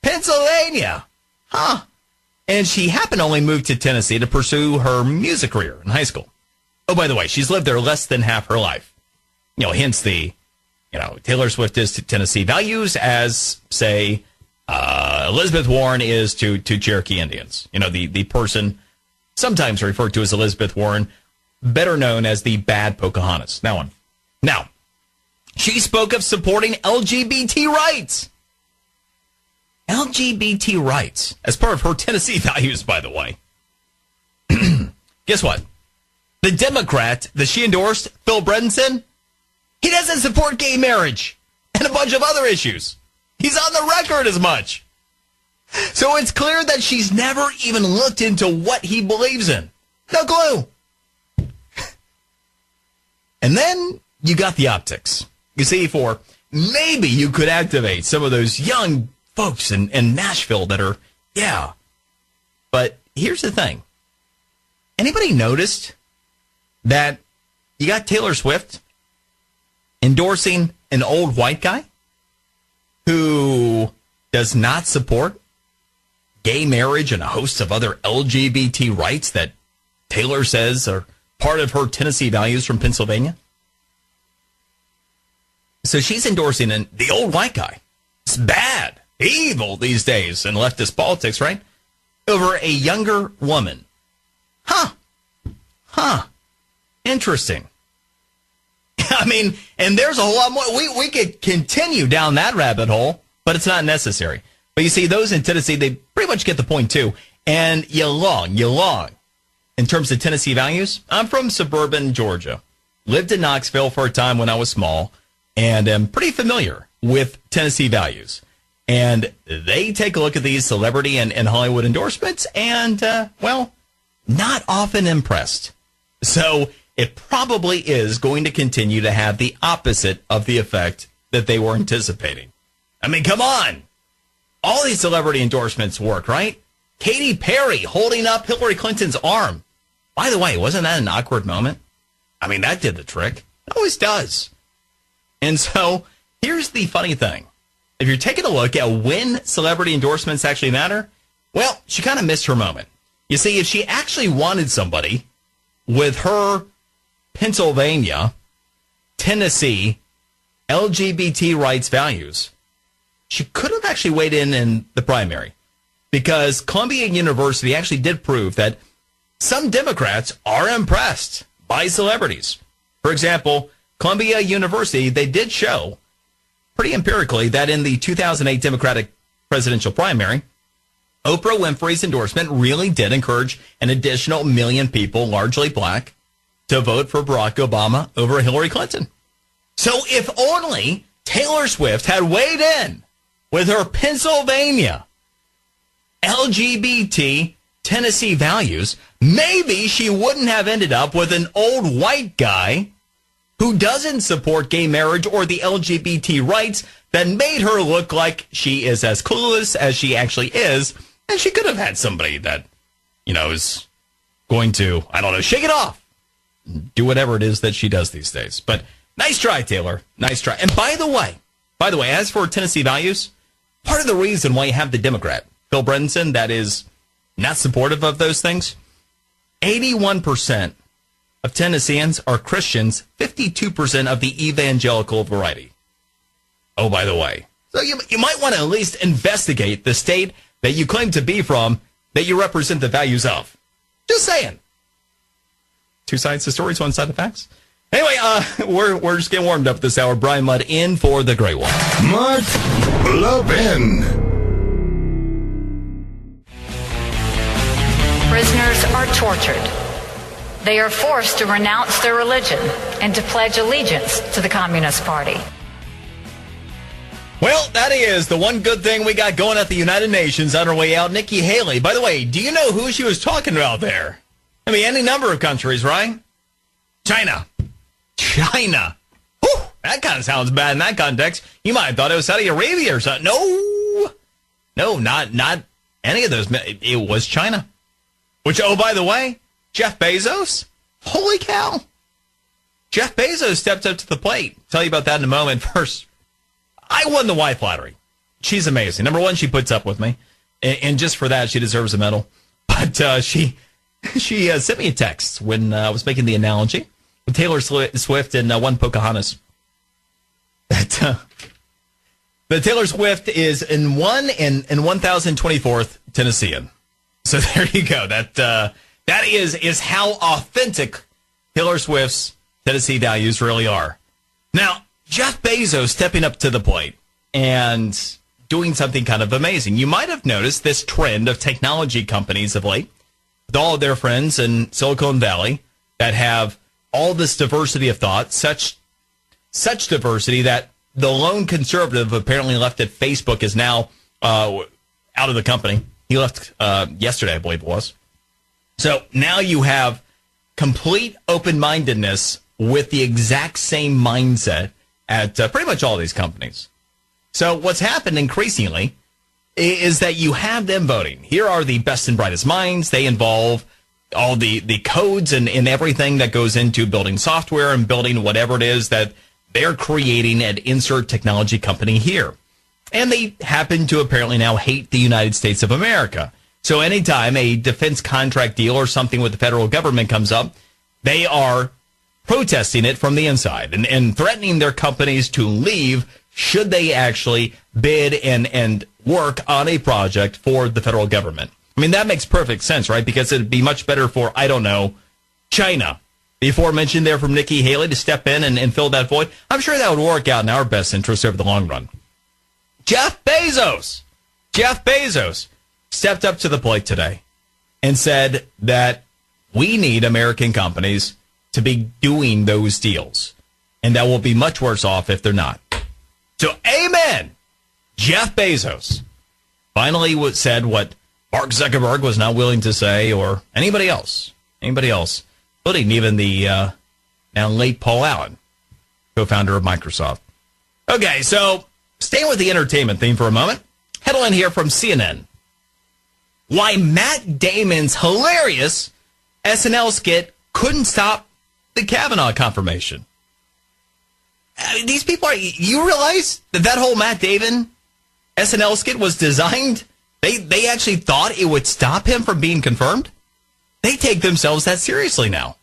Pennsylvania. Huh. And she happened to only move to Tennessee to pursue her music career in high school. Oh, by the way, she's lived there less than half her life. Hence the, Taylor Swift is to Tennessee values as, say, Elizabeth Warren is to Cherokee Indians. The person sometimes referred to as Elizabeth Warren, better known as the bad Pocahontas. Now, she spoke of supporting LGBT rights. LGBT rights as part of her Tennessee values, by the way. Guess what? The Democrat that she endorsed, Phil Bredesen, he doesn't support gay marriage and a bunch of other issues. He's on the record as much. So it's clear that she's never even looked into what he believes in. No clue. And then you got the optics. You see, for maybe you could activate some of those young folks in Nashville that are, yeah. But here's the thing. Anybody noticed that you got Taylor Swift endorsing an old white guy who does not support gay marriage and a host of other LGBT rights that Taylor says are part of her Tennessee values from Pennsylvania? So she's endorsing the old white guy. It's bad, evil these days in leftist politics, right? Over a younger woman. Huh. Interesting. I mean, and there's a whole lot more. We could continue down that rabbit hole, but it's not necessary. But you see, those in Tennessee, they pretty much get the point, too. And you long. In terms of Tennessee values, I'm from suburban Georgia. Lived in Knoxville for a time when I was small, and am pretty familiar with Tennessee values. And they take a look at these celebrity and Hollywood endorsements, and, not often impressed. So it probably is going to continue to have the opposite of the effect that they were anticipating. I mean, come on. All these celebrity endorsements work, right? Katy Perry holding up Hillary Clinton's arm. By the way, wasn't that an awkward moment? I mean, that did the trick. It always does. And so here's the funny thing. If you're taking a look at when celebrity endorsements actually matter, well, she kind of missed her moment. You see, if she actually wanted somebody with her Pennsylvania, Tennessee, LGBT rights values, she could have actually weighed in the primary, because Columbia University actually did prove that some Democrats are impressed by celebrities. For example, Columbia University, they did show pretty empirically that in the 2008 Democratic presidential primary, Oprah Winfrey's endorsement really did encourage an additional 1 million people, largely black, to vote for Barack Obama over Hillary Clinton. So if only Taylor Swift had weighed in with her Pennsylvania LGBT Tennessee values, maybe she wouldn't have ended up with an old white guy who doesn't support gay marriage or the LGBT rights that made her look like she is as clueless as she actually is. And she could have had somebody that, is going to, shake it off. Do whatever it is that she does these days. But nice try, Taylor. Nice try. And by the way, as for Tennessee values, part of the reason why you have the Democrat, Phil Bredesen, that is not supportive of those things, 81% of Tennesseans are Christians, 52% of the evangelical variety. Oh, by the way. So you might want to at least investigate the state that you claim to be from, that you represent the values of. Just saying. Two sides to stories, one side of facts. Anyway, we're just getting warmed up this hour. Brian Mudd in for the Great One. Mudd LEVIN. Prisoners are tortured. They are forced to renounce their religion and to pledge allegiance to the Communist Party. Well, that is the one good thing we got going at the United Nations on our way out. Nikki Haley. By the way, do you know who she was talking about there? I mean, any number of countries, right? China. Whew, that kind of sounds bad in that context. You might have thought it was Saudi Arabia or something. No, not any of those. It was China. Which, oh, by the way, Jeff Bezos? Holy cow. Jeff Bezos stepped up to the plate. I'll tell you about that in a moment. First, I won the wife lottery. She's amazing. Number one, she puts up with me. And just for that, she deserves a medal. But she sent me a text when I was making the analogy with Taylor Swift and one Pocahontas. That Taylor Swift is in 1024th Tennessean. So there you go. That is how authentic Taylor Swift's Tennessee values really are. Now, Jeff Bezos stepping up to the plate and doing something kind of amazing. You might have noticed this trend of technology companies of late, with all of their friends in Silicon Valley that have all this diversity of thought, such diversity that the lone conservative apparently left at Facebook is now out of the company. He left yesterday, I believe it was. So now you have complete open-mindedness with the exact same mindset at pretty much all these companies. So what's happened increasingly is that you have them voting. Here are the best and brightest minds. They involve all the codes and everything that goes into building software and building whatever it is that they're creating at insert technology company here. And they happen to apparently now hate the United States of America. So anytime a defense contract deal or something with the federal government comes up, they are protesting it from the inside and threatening their companies to leave should they actually bid and work on a project for the federal government. I mean, that makes perfect sense, right? Because it'd be much better for, China. The aforementioned there from Nikki Haley to step in and fill that void. I'm sure that would work out in our best interest over the long run. Jeff Bezos stepped up to the plate today and said that we need American companies to be doing those deals, and that we'll be much worse off if they're not. So, amen. Jeff Bezos finally said what Mark Zuckerberg was not willing to say, or anybody else, including even the now late Paul Allen, co-founder of Microsoft. Okay, so staying with the entertainment theme for a moment, headline here from CNN. Why Matt Damon's hilarious SNL skit couldn't stop the Kavanaugh confirmation. These people you realize that whole Matt Damon SNL skit was designed? They actually thought it would stop him from being confirmed? They take themselves that seriously now.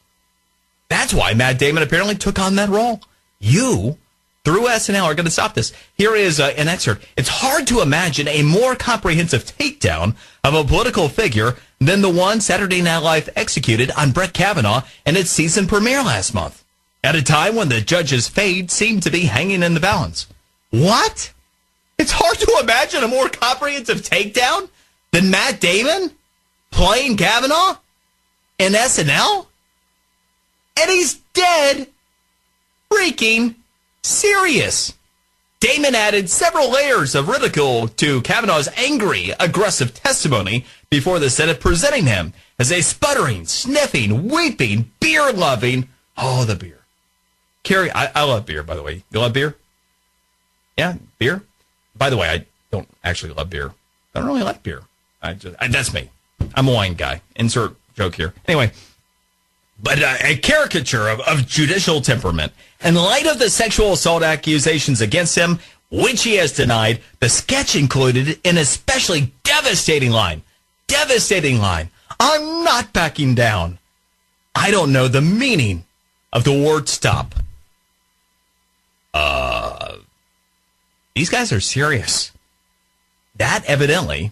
That's why Matt Damon apparently took on that role. You, through SNL, are going to stop this. Here is an excerpt. It's hard to imagine a more comprehensive takedown of a political figure than the one Saturday Night Live executed on Brett Kavanaugh in its season premiere last month, at a time when the judge's fate seemed to be hanging in the balance. What? It's hard to imagine a more comprehensive takedown than Matt Damon playing Kavanaugh in SNL? And he's dead freaking serious. Damon added several layers of ridicule to Kavanaugh's angry, aggressive testimony before the Senate, presenting him as a sputtering, sniffing, weeping, beer-loving, the beer. Carrie, I love beer, by the way. You love beer? Yeah, beer? By the way, I don't actually love beer. I don't really like beer. That's me. I'm a wine guy. Insert joke here. Anyway, but a caricature of judicial temperament. In light of the sexual assault accusations against him, which he has denied, the sketch included an especially devastating line. I'm not backing down. I don't know the meaning of the word stop. These guys are serious. That evidently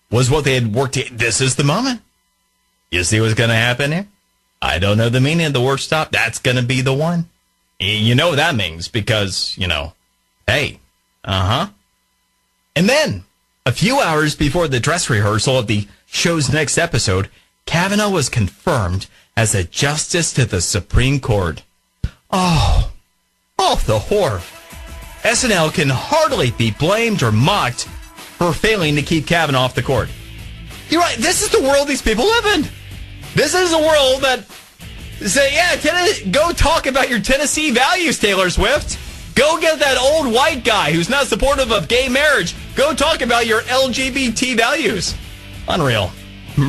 was what they had worked. This is the moment. You see what's going to happen here? I don't know the meaning of the word stop. That's going to be the one. You know what that means because, hey, And then, a few hours before the dress rehearsal of the show's next episode, Kavanaugh was confirmed as a justice to the Supreme Court. Oh, the horror. SNL can hardly be blamed or mocked for failing to keep Kavanaugh off the court. You're right. This is the world these people live in. This is a world that say, go talk about your Tennessee values, Taylor Swift. Go get that old white guy who's not supportive of gay marriage. Go talk about your LGBT values. Unreal.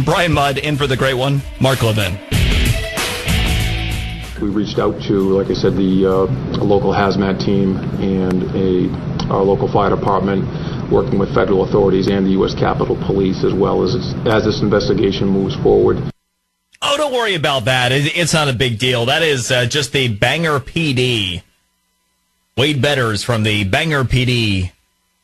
Brian Mudd in for the great one, Mark Levin. We reached out to, like I said, the local hazmat team and our local fire department, working with federal authorities and the U.S. Capitol Police as well as this investigation moves forward. Oh, don't worry about that. It's not a big deal. That is just the Bangor PD. Wade Betters from the Bangor PD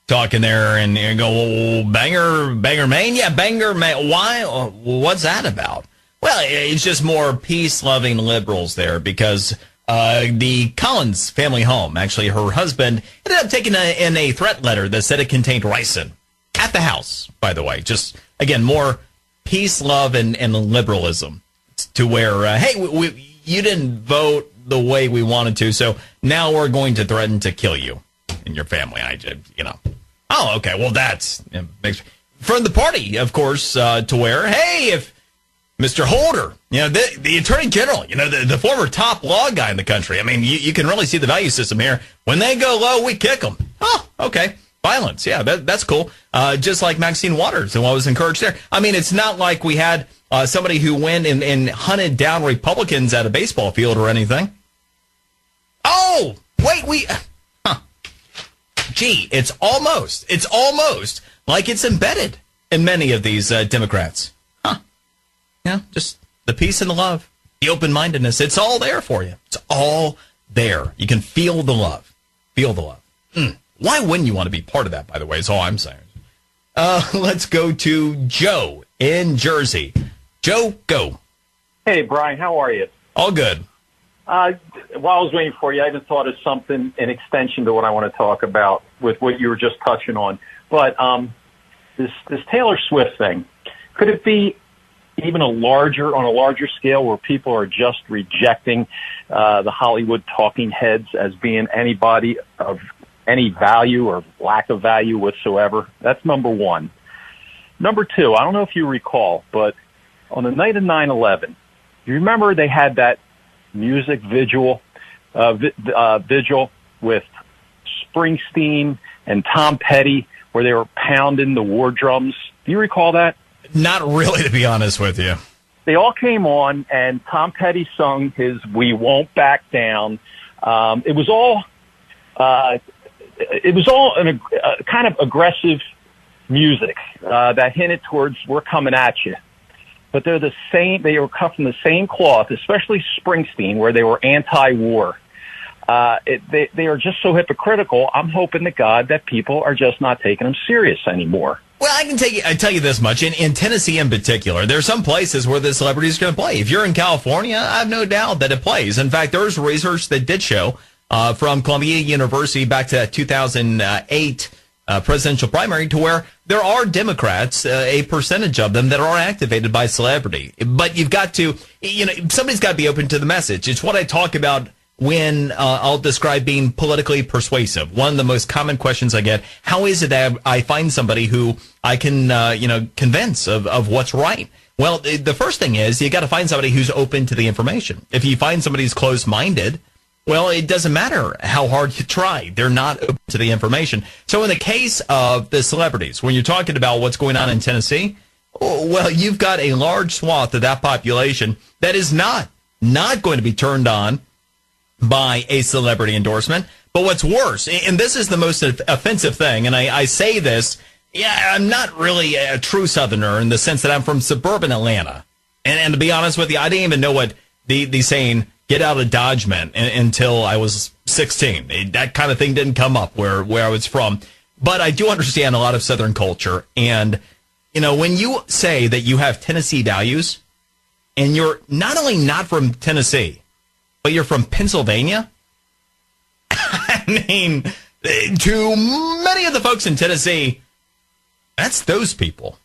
talking there and go, Bangor, Maine? Yeah, Bangor, Maine. Why? What's that about? Well, it's just more peace-loving liberals there because the Collins family home, actually her husband, ended up taking in a threat letter that said it contained ricin at the house, by the way. Just, again, more peace, love, and liberalism to where, hey, you didn't vote the way we wanted to, so now we're going to threaten to kill you and your family. Oh, okay, well, that's from the party, of course, to where, hey, if Mr. Holder, the Attorney General, the former top law guy in the country. I mean, you can really see the value system here. When they go low, we kick them. Oh, okay. Violence. Yeah, that's cool. Just like Maxine Waters and what was encouraged there. I mean, it's not like we had somebody who went and hunted down Republicans at a baseball field or anything. Oh, wait, Gee, it's almost like it's embedded in many of these Democrats. Yeah, just the peace and the love, the open-mindedness. It's all there for you. It's all there. You can feel the love. Feel the love. Why wouldn't you want to be part of that, by the way, is all I'm saying. Let's go to Joe in Jersey. Joe, go. Hey, Brian, how are you? All good. While I was waiting for you, I even thought of something in extension to what I want to talk about with what you were just touching on. But this Taylor Swift thing, could it be even on a larger scale where people are just rejecting the Hollywood talking heads as being anybody of any value or lack of value whatsoever? That's number one. Number two, I don't know if you recall, but on the night of 9/11, you remember they had that music vigil with Springsteen and Tom Petty where they were pounding the war drums. Do you recall that? Not really, to be honest with you. They all came on, and Tom Petty sung his "We Won't Back Down." It was all kind of aggressive music that hinted towards "we're coming at you." But they're the same. They were cut from the same cloth, especially Springsteen, where they were anti-war. They are just so hypocritical. I'm hoping to God that people are just not taking them serious anymore. Well, I tell you this much. In Tennessee in particular, there are some places where the celebrities are going to play. If you're in California, I have no doubt that it plays. In fact, there's research that did show from Columbia University back to that 2008 presidential primary to where there are Democrats, a percentage of them, that are activated by celebrity. But you've got to, somebody's got to be open to the message. It's what I talk about when I'll describe being politically persuasive. One of the most common questions I get, how is it that I find somebody who I can, convince of what's right? Well, the first thing is you got to find somebody who's open to the information. If you find somebody who's closed-minded, well, it doesn't matter how hard you try. They're not open to the information. So in the case of the celebrities, when you're talking about what's going on in Tennessee, well, you've got a large swath of that population that is not going to be turned on by a celebrity endorsement. But what's worse, and this is the most offensive thing, and I say this, I'm not really a true Southerner in the sense that I'm from suburban Atlanta. And to be honest with you, I didn't even know what the saying, get out of Dodge meant until I was 16. That kind of thing didn't come up where I was from. But I do understand a lot of Southern culture. And, when you say that you have Tennessee values, and you're not only not from Tennessee, but you're from Pennsylvania? I mean, to many of the folks in Tennessee, that's those people.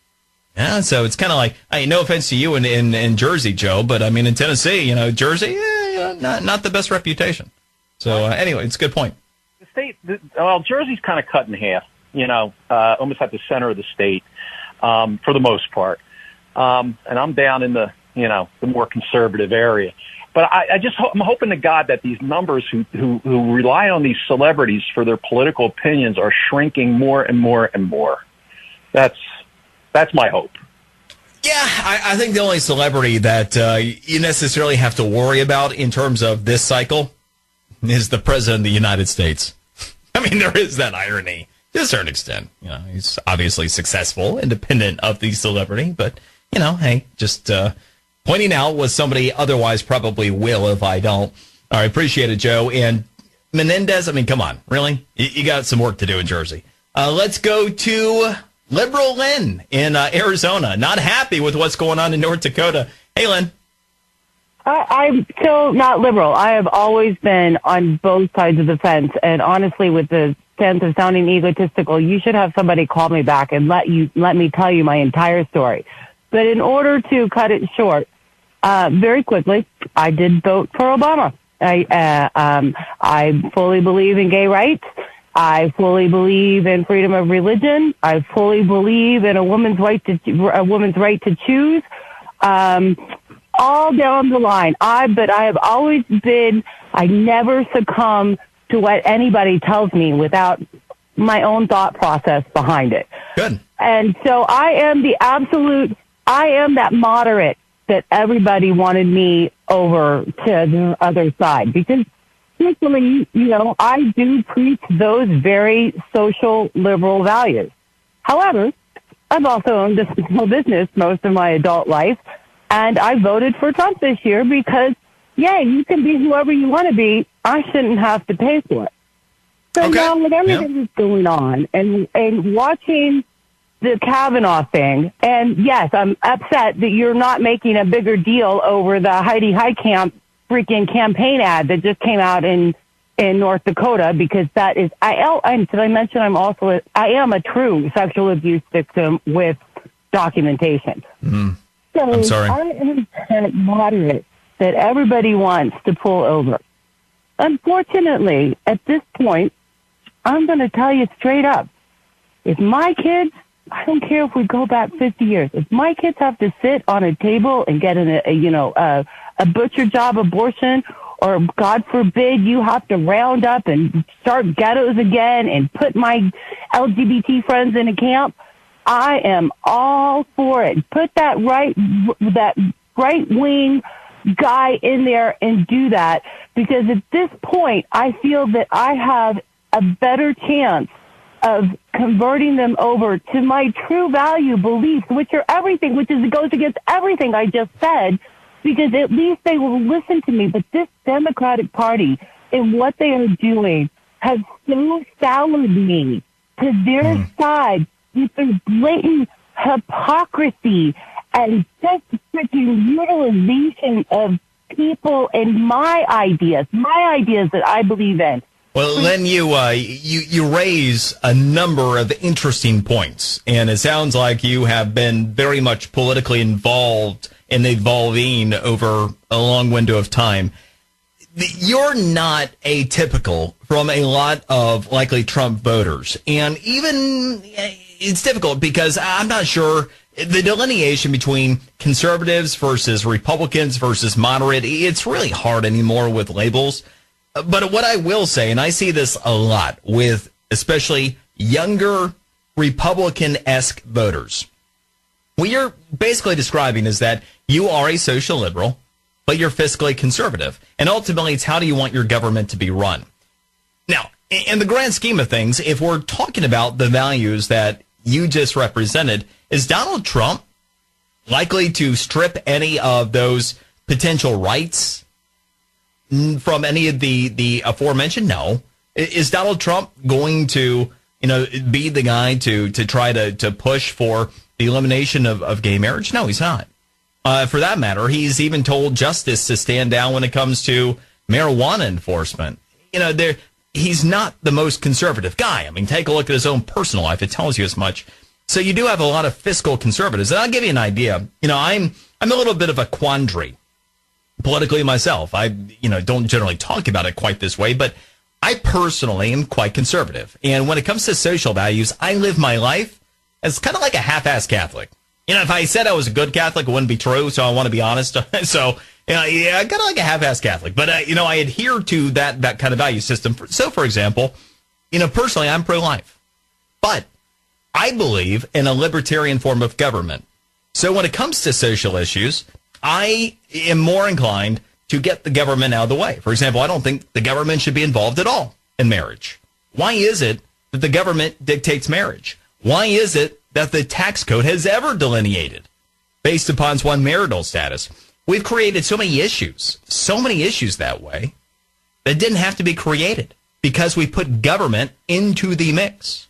Yeah, so it's kind of like, no offense to you in Jersey, Joe, but I mean, in Tennessee, Jersey, not the best reputation. So anyway, it's a good point. The state, Jersey's kind of cut in half, almost at the center of the state, for the most part. And I'm down in the more conservative area. But I'm hoping to God that these numbers who rely on these celebrities for their political opinions are shrinking more and more and more. That's my hope. Yeah, I think the only celebrity that you necessarily have to worry about in terms of this cycle is the President of the United States. I mean, there is that irony to a certain extent. He's obviously successful, independent of the celebrity, but, hey, just pointing out what somebody otherwise probably will if I don't. All right, appreciate it, Joe. And Menendez, I mean, come on, really? You got some work to do in Jersey. Let's go to Liberal Lynn in Arizona. Not happy with what's going on in North Dakota. Hey, Lynn. I'm still not liberal. I have always been on both sides of the fence. And honestly, with the sense of sounding egotistical, you should have somebody call me back and let me tell you my entire story. But in order to cut it short, very quickly, I did vote for Obama. I fully believe in gay rights. I fully believe in freedom of religion. I fully believe in a woman's right to choose. All down the line. But I have always been, I never succumb to what anybody tells me without my own thought process behind it. Good. And so I am that moderate that everybody wanted me over to the other side, because truthfully, I do preach those very social liberal values. However, I've also owned a small business most of my adult life, and I voted for Trump this year because, you can be whoever you want to be. I shouldn't have to pay for it. So now with everything that's going on and watching the Kavanaugh thing, and yes, I'm upset that you're not making a bigger deal over the Heidi Heitkamp freaking campaign ad that just came out in North Dakota, because that is, did I mention I am a true sexual abuse victim with documentation. Mm-hmm. So I'm sorry. I am that moderate that everybody wants to pull over. Unfortunately, at this point, I'm going to tell you straight up, if my kids, I don't care if we go back 50 years, if my kids have to sit on a table and get a butcher job abortion, or God forbid you have to round up and start ghettos again and put my LGBT friends in a camp, I am all for it. Put that right wing guy in there and do that, because at this point I feel that I have a better chance of converting them over to my true value beliefs, which are everything, it goes against everything I just said, because at least they will listen to me. But this Democratic Party and what they are doing has so soured me to their side with their blatant hypocrisy and just freaking utilization of people and my ideas that I believe in. Well, Lynn, you raise a number of interesting points, and it sounds like you have been very much politically involved and evolving over a long window of time. you're not atypical from a lot of likely Trump voters. And even it's difficult because I'm not sure the delineation between conservatives versus Republicans versus moderate. It's really hard anymore with labels. But what I will say, and I see this a lot with especially younger Republican-esque voters, what you're basically describing is that you are a social liberal, but you're fiscally conservative. And ultimately, it's how do you want your government to be run? Now, in the grand scheme of things, if we're talking about the values that you just represented, is Donald Trump likely to strip any of those potential rights from any of the aforementioned? No. Is Donald Trump going to, be the guy to try to push for the elimination of gay marriage? No, he's not. For that matter, he's even told justice to stand down when it comes to marijuana enforcement. He's not the most conservative guy. I mean, take a look at his own personal life. It tells you as much. So you do have a lot of fiscal conservatives. And I'll give you an idea. I'm a little bit of a quandary politically myself. I, don't generally talk about it quite this way, but I personally am quite conservative. And when it comes to social values, I live my life as kind of like a half-assed Catholic. If I said I was a good Catholic, it wouldn't be true, so I want to be honest. So, yeah, kind of like a half-assed Catholic. But, I adhere to that kind of value system. So, for example, personally, I'm pro-life. But I believe in a libertarian form of government. So when it comes to social issues, I am more inclined to get the government out of the way. For example, I don't think the government should be involved at all in marriage. Why is it that the government dictates marriage? Why is it that the tax code has ever delineated based upon one's marital status? We've created so many issues that way that didn't have to be created because we put government into the mix.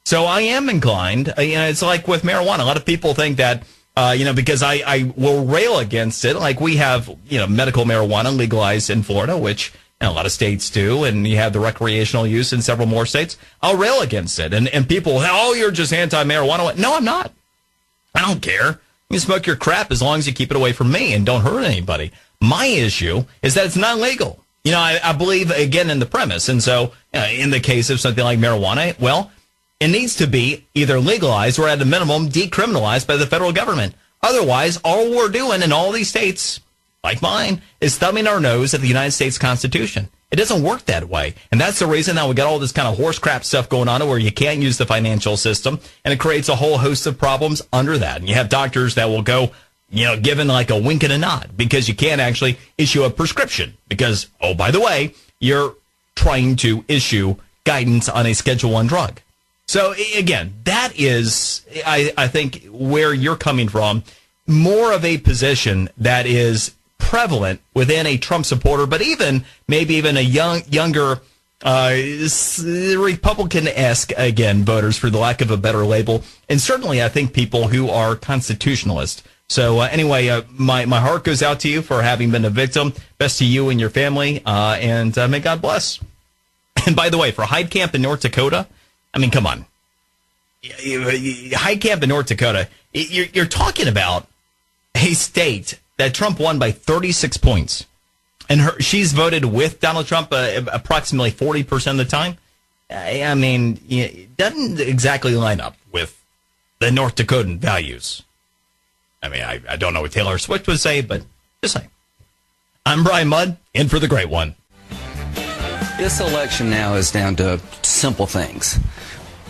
So I am inclined, it's like with marijuana. A lot of people think that, because I will rail against it. Like we have, medical marijuana legalized in Florida, which a lot of states do, and you have the recreational use in several more states. I'll rail against it. And people, oh, you're just anti-marijuana. No, I'm not. I don't care. You can smoke your crap as long as you keep it away from me and don't hurt anybody. My issue is that it's not legal. I believe, again, in the premise. And so in the case of something like marijuana, well, it needs to be either legalized or at a minimum decriminalized by the federal government. Otherwise, all we're doing in all these states, like mine, is thumbing our nose at the United States Constitution. It doesn't work that way. And that's the reason that we got all this kind of horse crap stuff going on where you can't use the financial system. And it creates a whole host of problems under that. And you have doctors that will go, given like a wink and a nod because you can't actually issue a prescription because, oh, by the way, you're trying to issue guidance on a Schedule I drug. So, again, that is, I think, where you're coming from, more of a position that is prevalent within a Trump supporter, but maybe even a younger Republican-esque, again, voters, for the lack of a better label. And certainly, I think people who are constitutionalists. So, anyway, my heart goes out to you for having been a victim. Best to you and your family, and may God bless. And by the way, for Hyde Camp in North Dakota, I mean, come on. Hyde Camp in North Dakota, you're talking about a state that Trump won by 36 points. And she's voted with Donald Trump approximately 40% of the time. I mean, it doesn't exactly line up with the North Dakotan values. I mean, I don't know what Taylor Swift would say, but just saying. I'm Brian Mudd, in for the great one. This election now is down to simple things.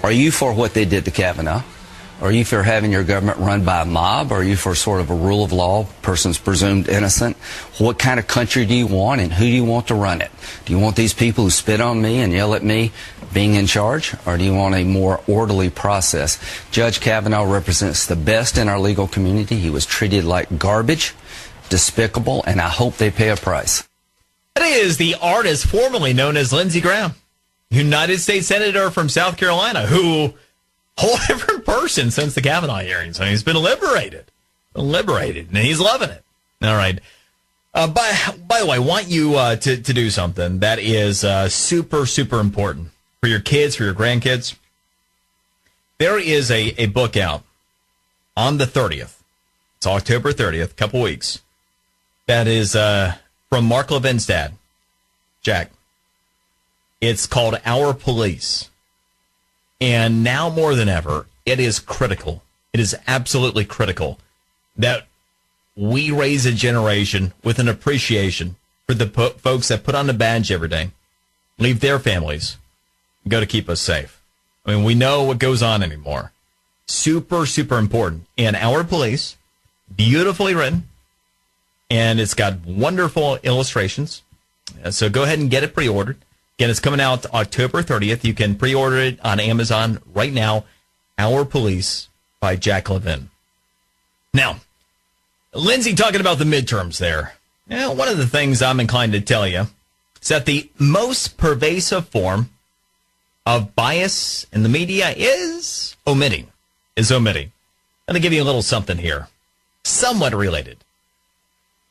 Are you for what they did to Kavanaugh? Are you for having your government run by a mob? Are you for sort of a rule of law, person's presumed innocent? What kind of country do you want and who do you want to run it? Do you want these people who spit on me and yell at me being in charge? Or do you want a more orderly process? Judge Kavanaugh represents the best in our legal community. He was treated like garbage, despicable, and I hope they pay a price. That is the artist formerly known as Lindsey Graham, United States Senator from South Carolina, who whole different person since the Kavanaugh hearings. I mean, he's been liberated, and he's loving it. All right. By the way, I want you to do something that is super, super important for your kids, for your grandkids. There is a book out on the 30th. It's October 30th, a couple weeks. That is from Mark Levin's dad. Jack. It's called Our Police. And now more than ever, it is critical. It is absolutely critical that we raise a generation with an appreciation for the folks that put on the badge every day, leave their families, and go to keep us safe. I mean, we know what goes on anymore. Super, super important. And Our Police, beautifully written, and it's got wonderful illustrations. So go ahead and get it pre-ordered. Again, it's coming out October 30th. You can pre-order it on Amazon right now. Our Police by Jack Levin. Now, Lindsay talking about the midterms there. One of the things I'm inclined to tell you is that the most pervasive form of bias in the media is omitting. I'm going to give you a little something here. Somewhat related.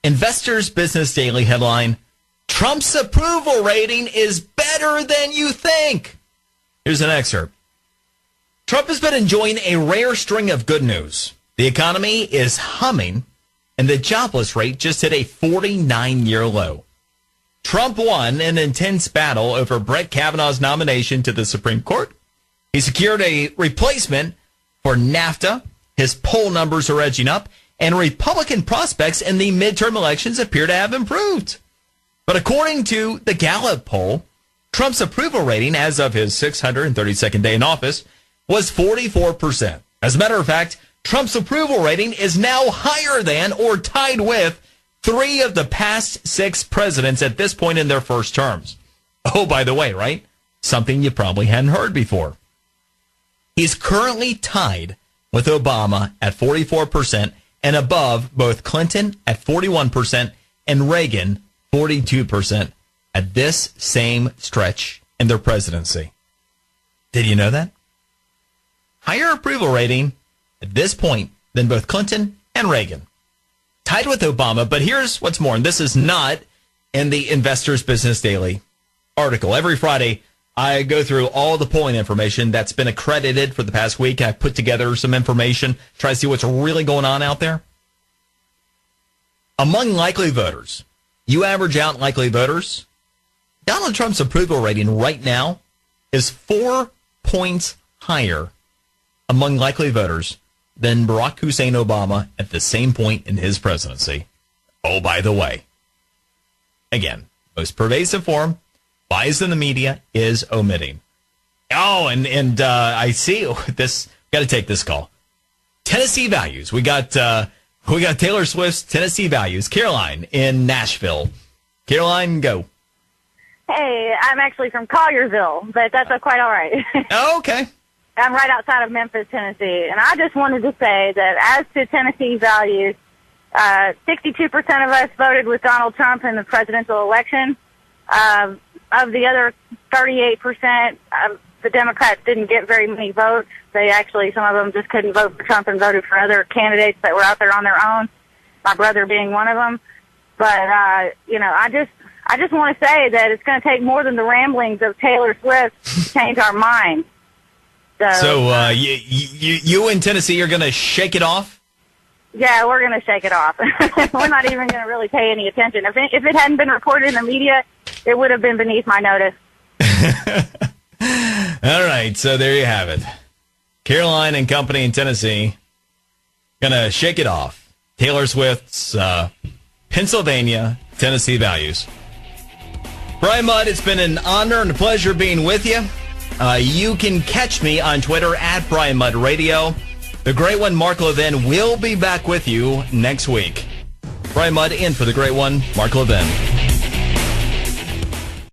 Investors Business Daily headline, Trump's approval rating is better than you think. Here's an excerpt. Trump has been enjoying a rare string of good news. The economy is humming, and the jobless rate just hit a 49-year low. Trump won an intense battle over Brett Kavanaugh's nomination to the Supreme Court. He secured a replacement for NAFTA. His poll numbers are edging up, and Republican prospects in the midterm elections appear to have improved. But according to the Gallup poll, Trump's approval rating as of his 632nd day in office was 44%. As a matter of fact, Trump's approval rating is now higher than or tied with 3 of the past 6 presidents at this point in their first terms. Oh, by the way, right? Something you probably hadn't heard before. He's currently tied with Obama at 44% and above both Clinton at 41% and Reagan 42% at this same stretch in their presidency. Did you know that? Higher approval rating at this point than both Clinton and Reagan. Tied with Obama, but here's what's more, and this is not in the Investors Business Daily article. Every Friday, I go through all the polling information that's been accredited for the past week. I put together some information, try to see what's really going on out there. Among likely voters, you average out likely voters, Donald Trump's approval rating right now is 4 points higher among likely voters than Barack Hussein Obama at the same point in his presidency. Oh, by the way, again, most pervasive form, bias in the media is omitting. Oh, and I see this. Got to take this call. Tennessee Values. We got Taylor Swift's Tennessee Values. Caroline in Nashville. Caroline, go. Hey, I'm actually from Collierville, but that's quite all right. Oh, okay. I'm right outside of Memphis, Tennessee, and I just wanted to say that as to Tennessee values, 62% of us voted with Donald Trump in the presidential election. Of the other 38%, the Democrats didn't get very many votes. They actually, some of them just couldn't vote for Trump and voted for other candidates that were out there on their own, my brother being one of them. But, I just want to say that it's going to take more than the ramblings of Taylor Swift to change our minds. So you in Tennessee are going to shake it off? Yeah, we're going to shake it off. We're not even going to really pay any attention. If it hadn't been reported in the media, it would have been beneath my notice. All right, so there you have it. Caroline and company in Tennessee going to shake it off. Taylor Swift's Pennsylvania, Tennessee Values. Brian Mudd, it's been an honor and a pleasure being with you. You can catch me on Twitter at Brian Mudd Radio. The great one, Mark Levin, will be back with you next week. Brian Mudd in for the great one, Mark Levin.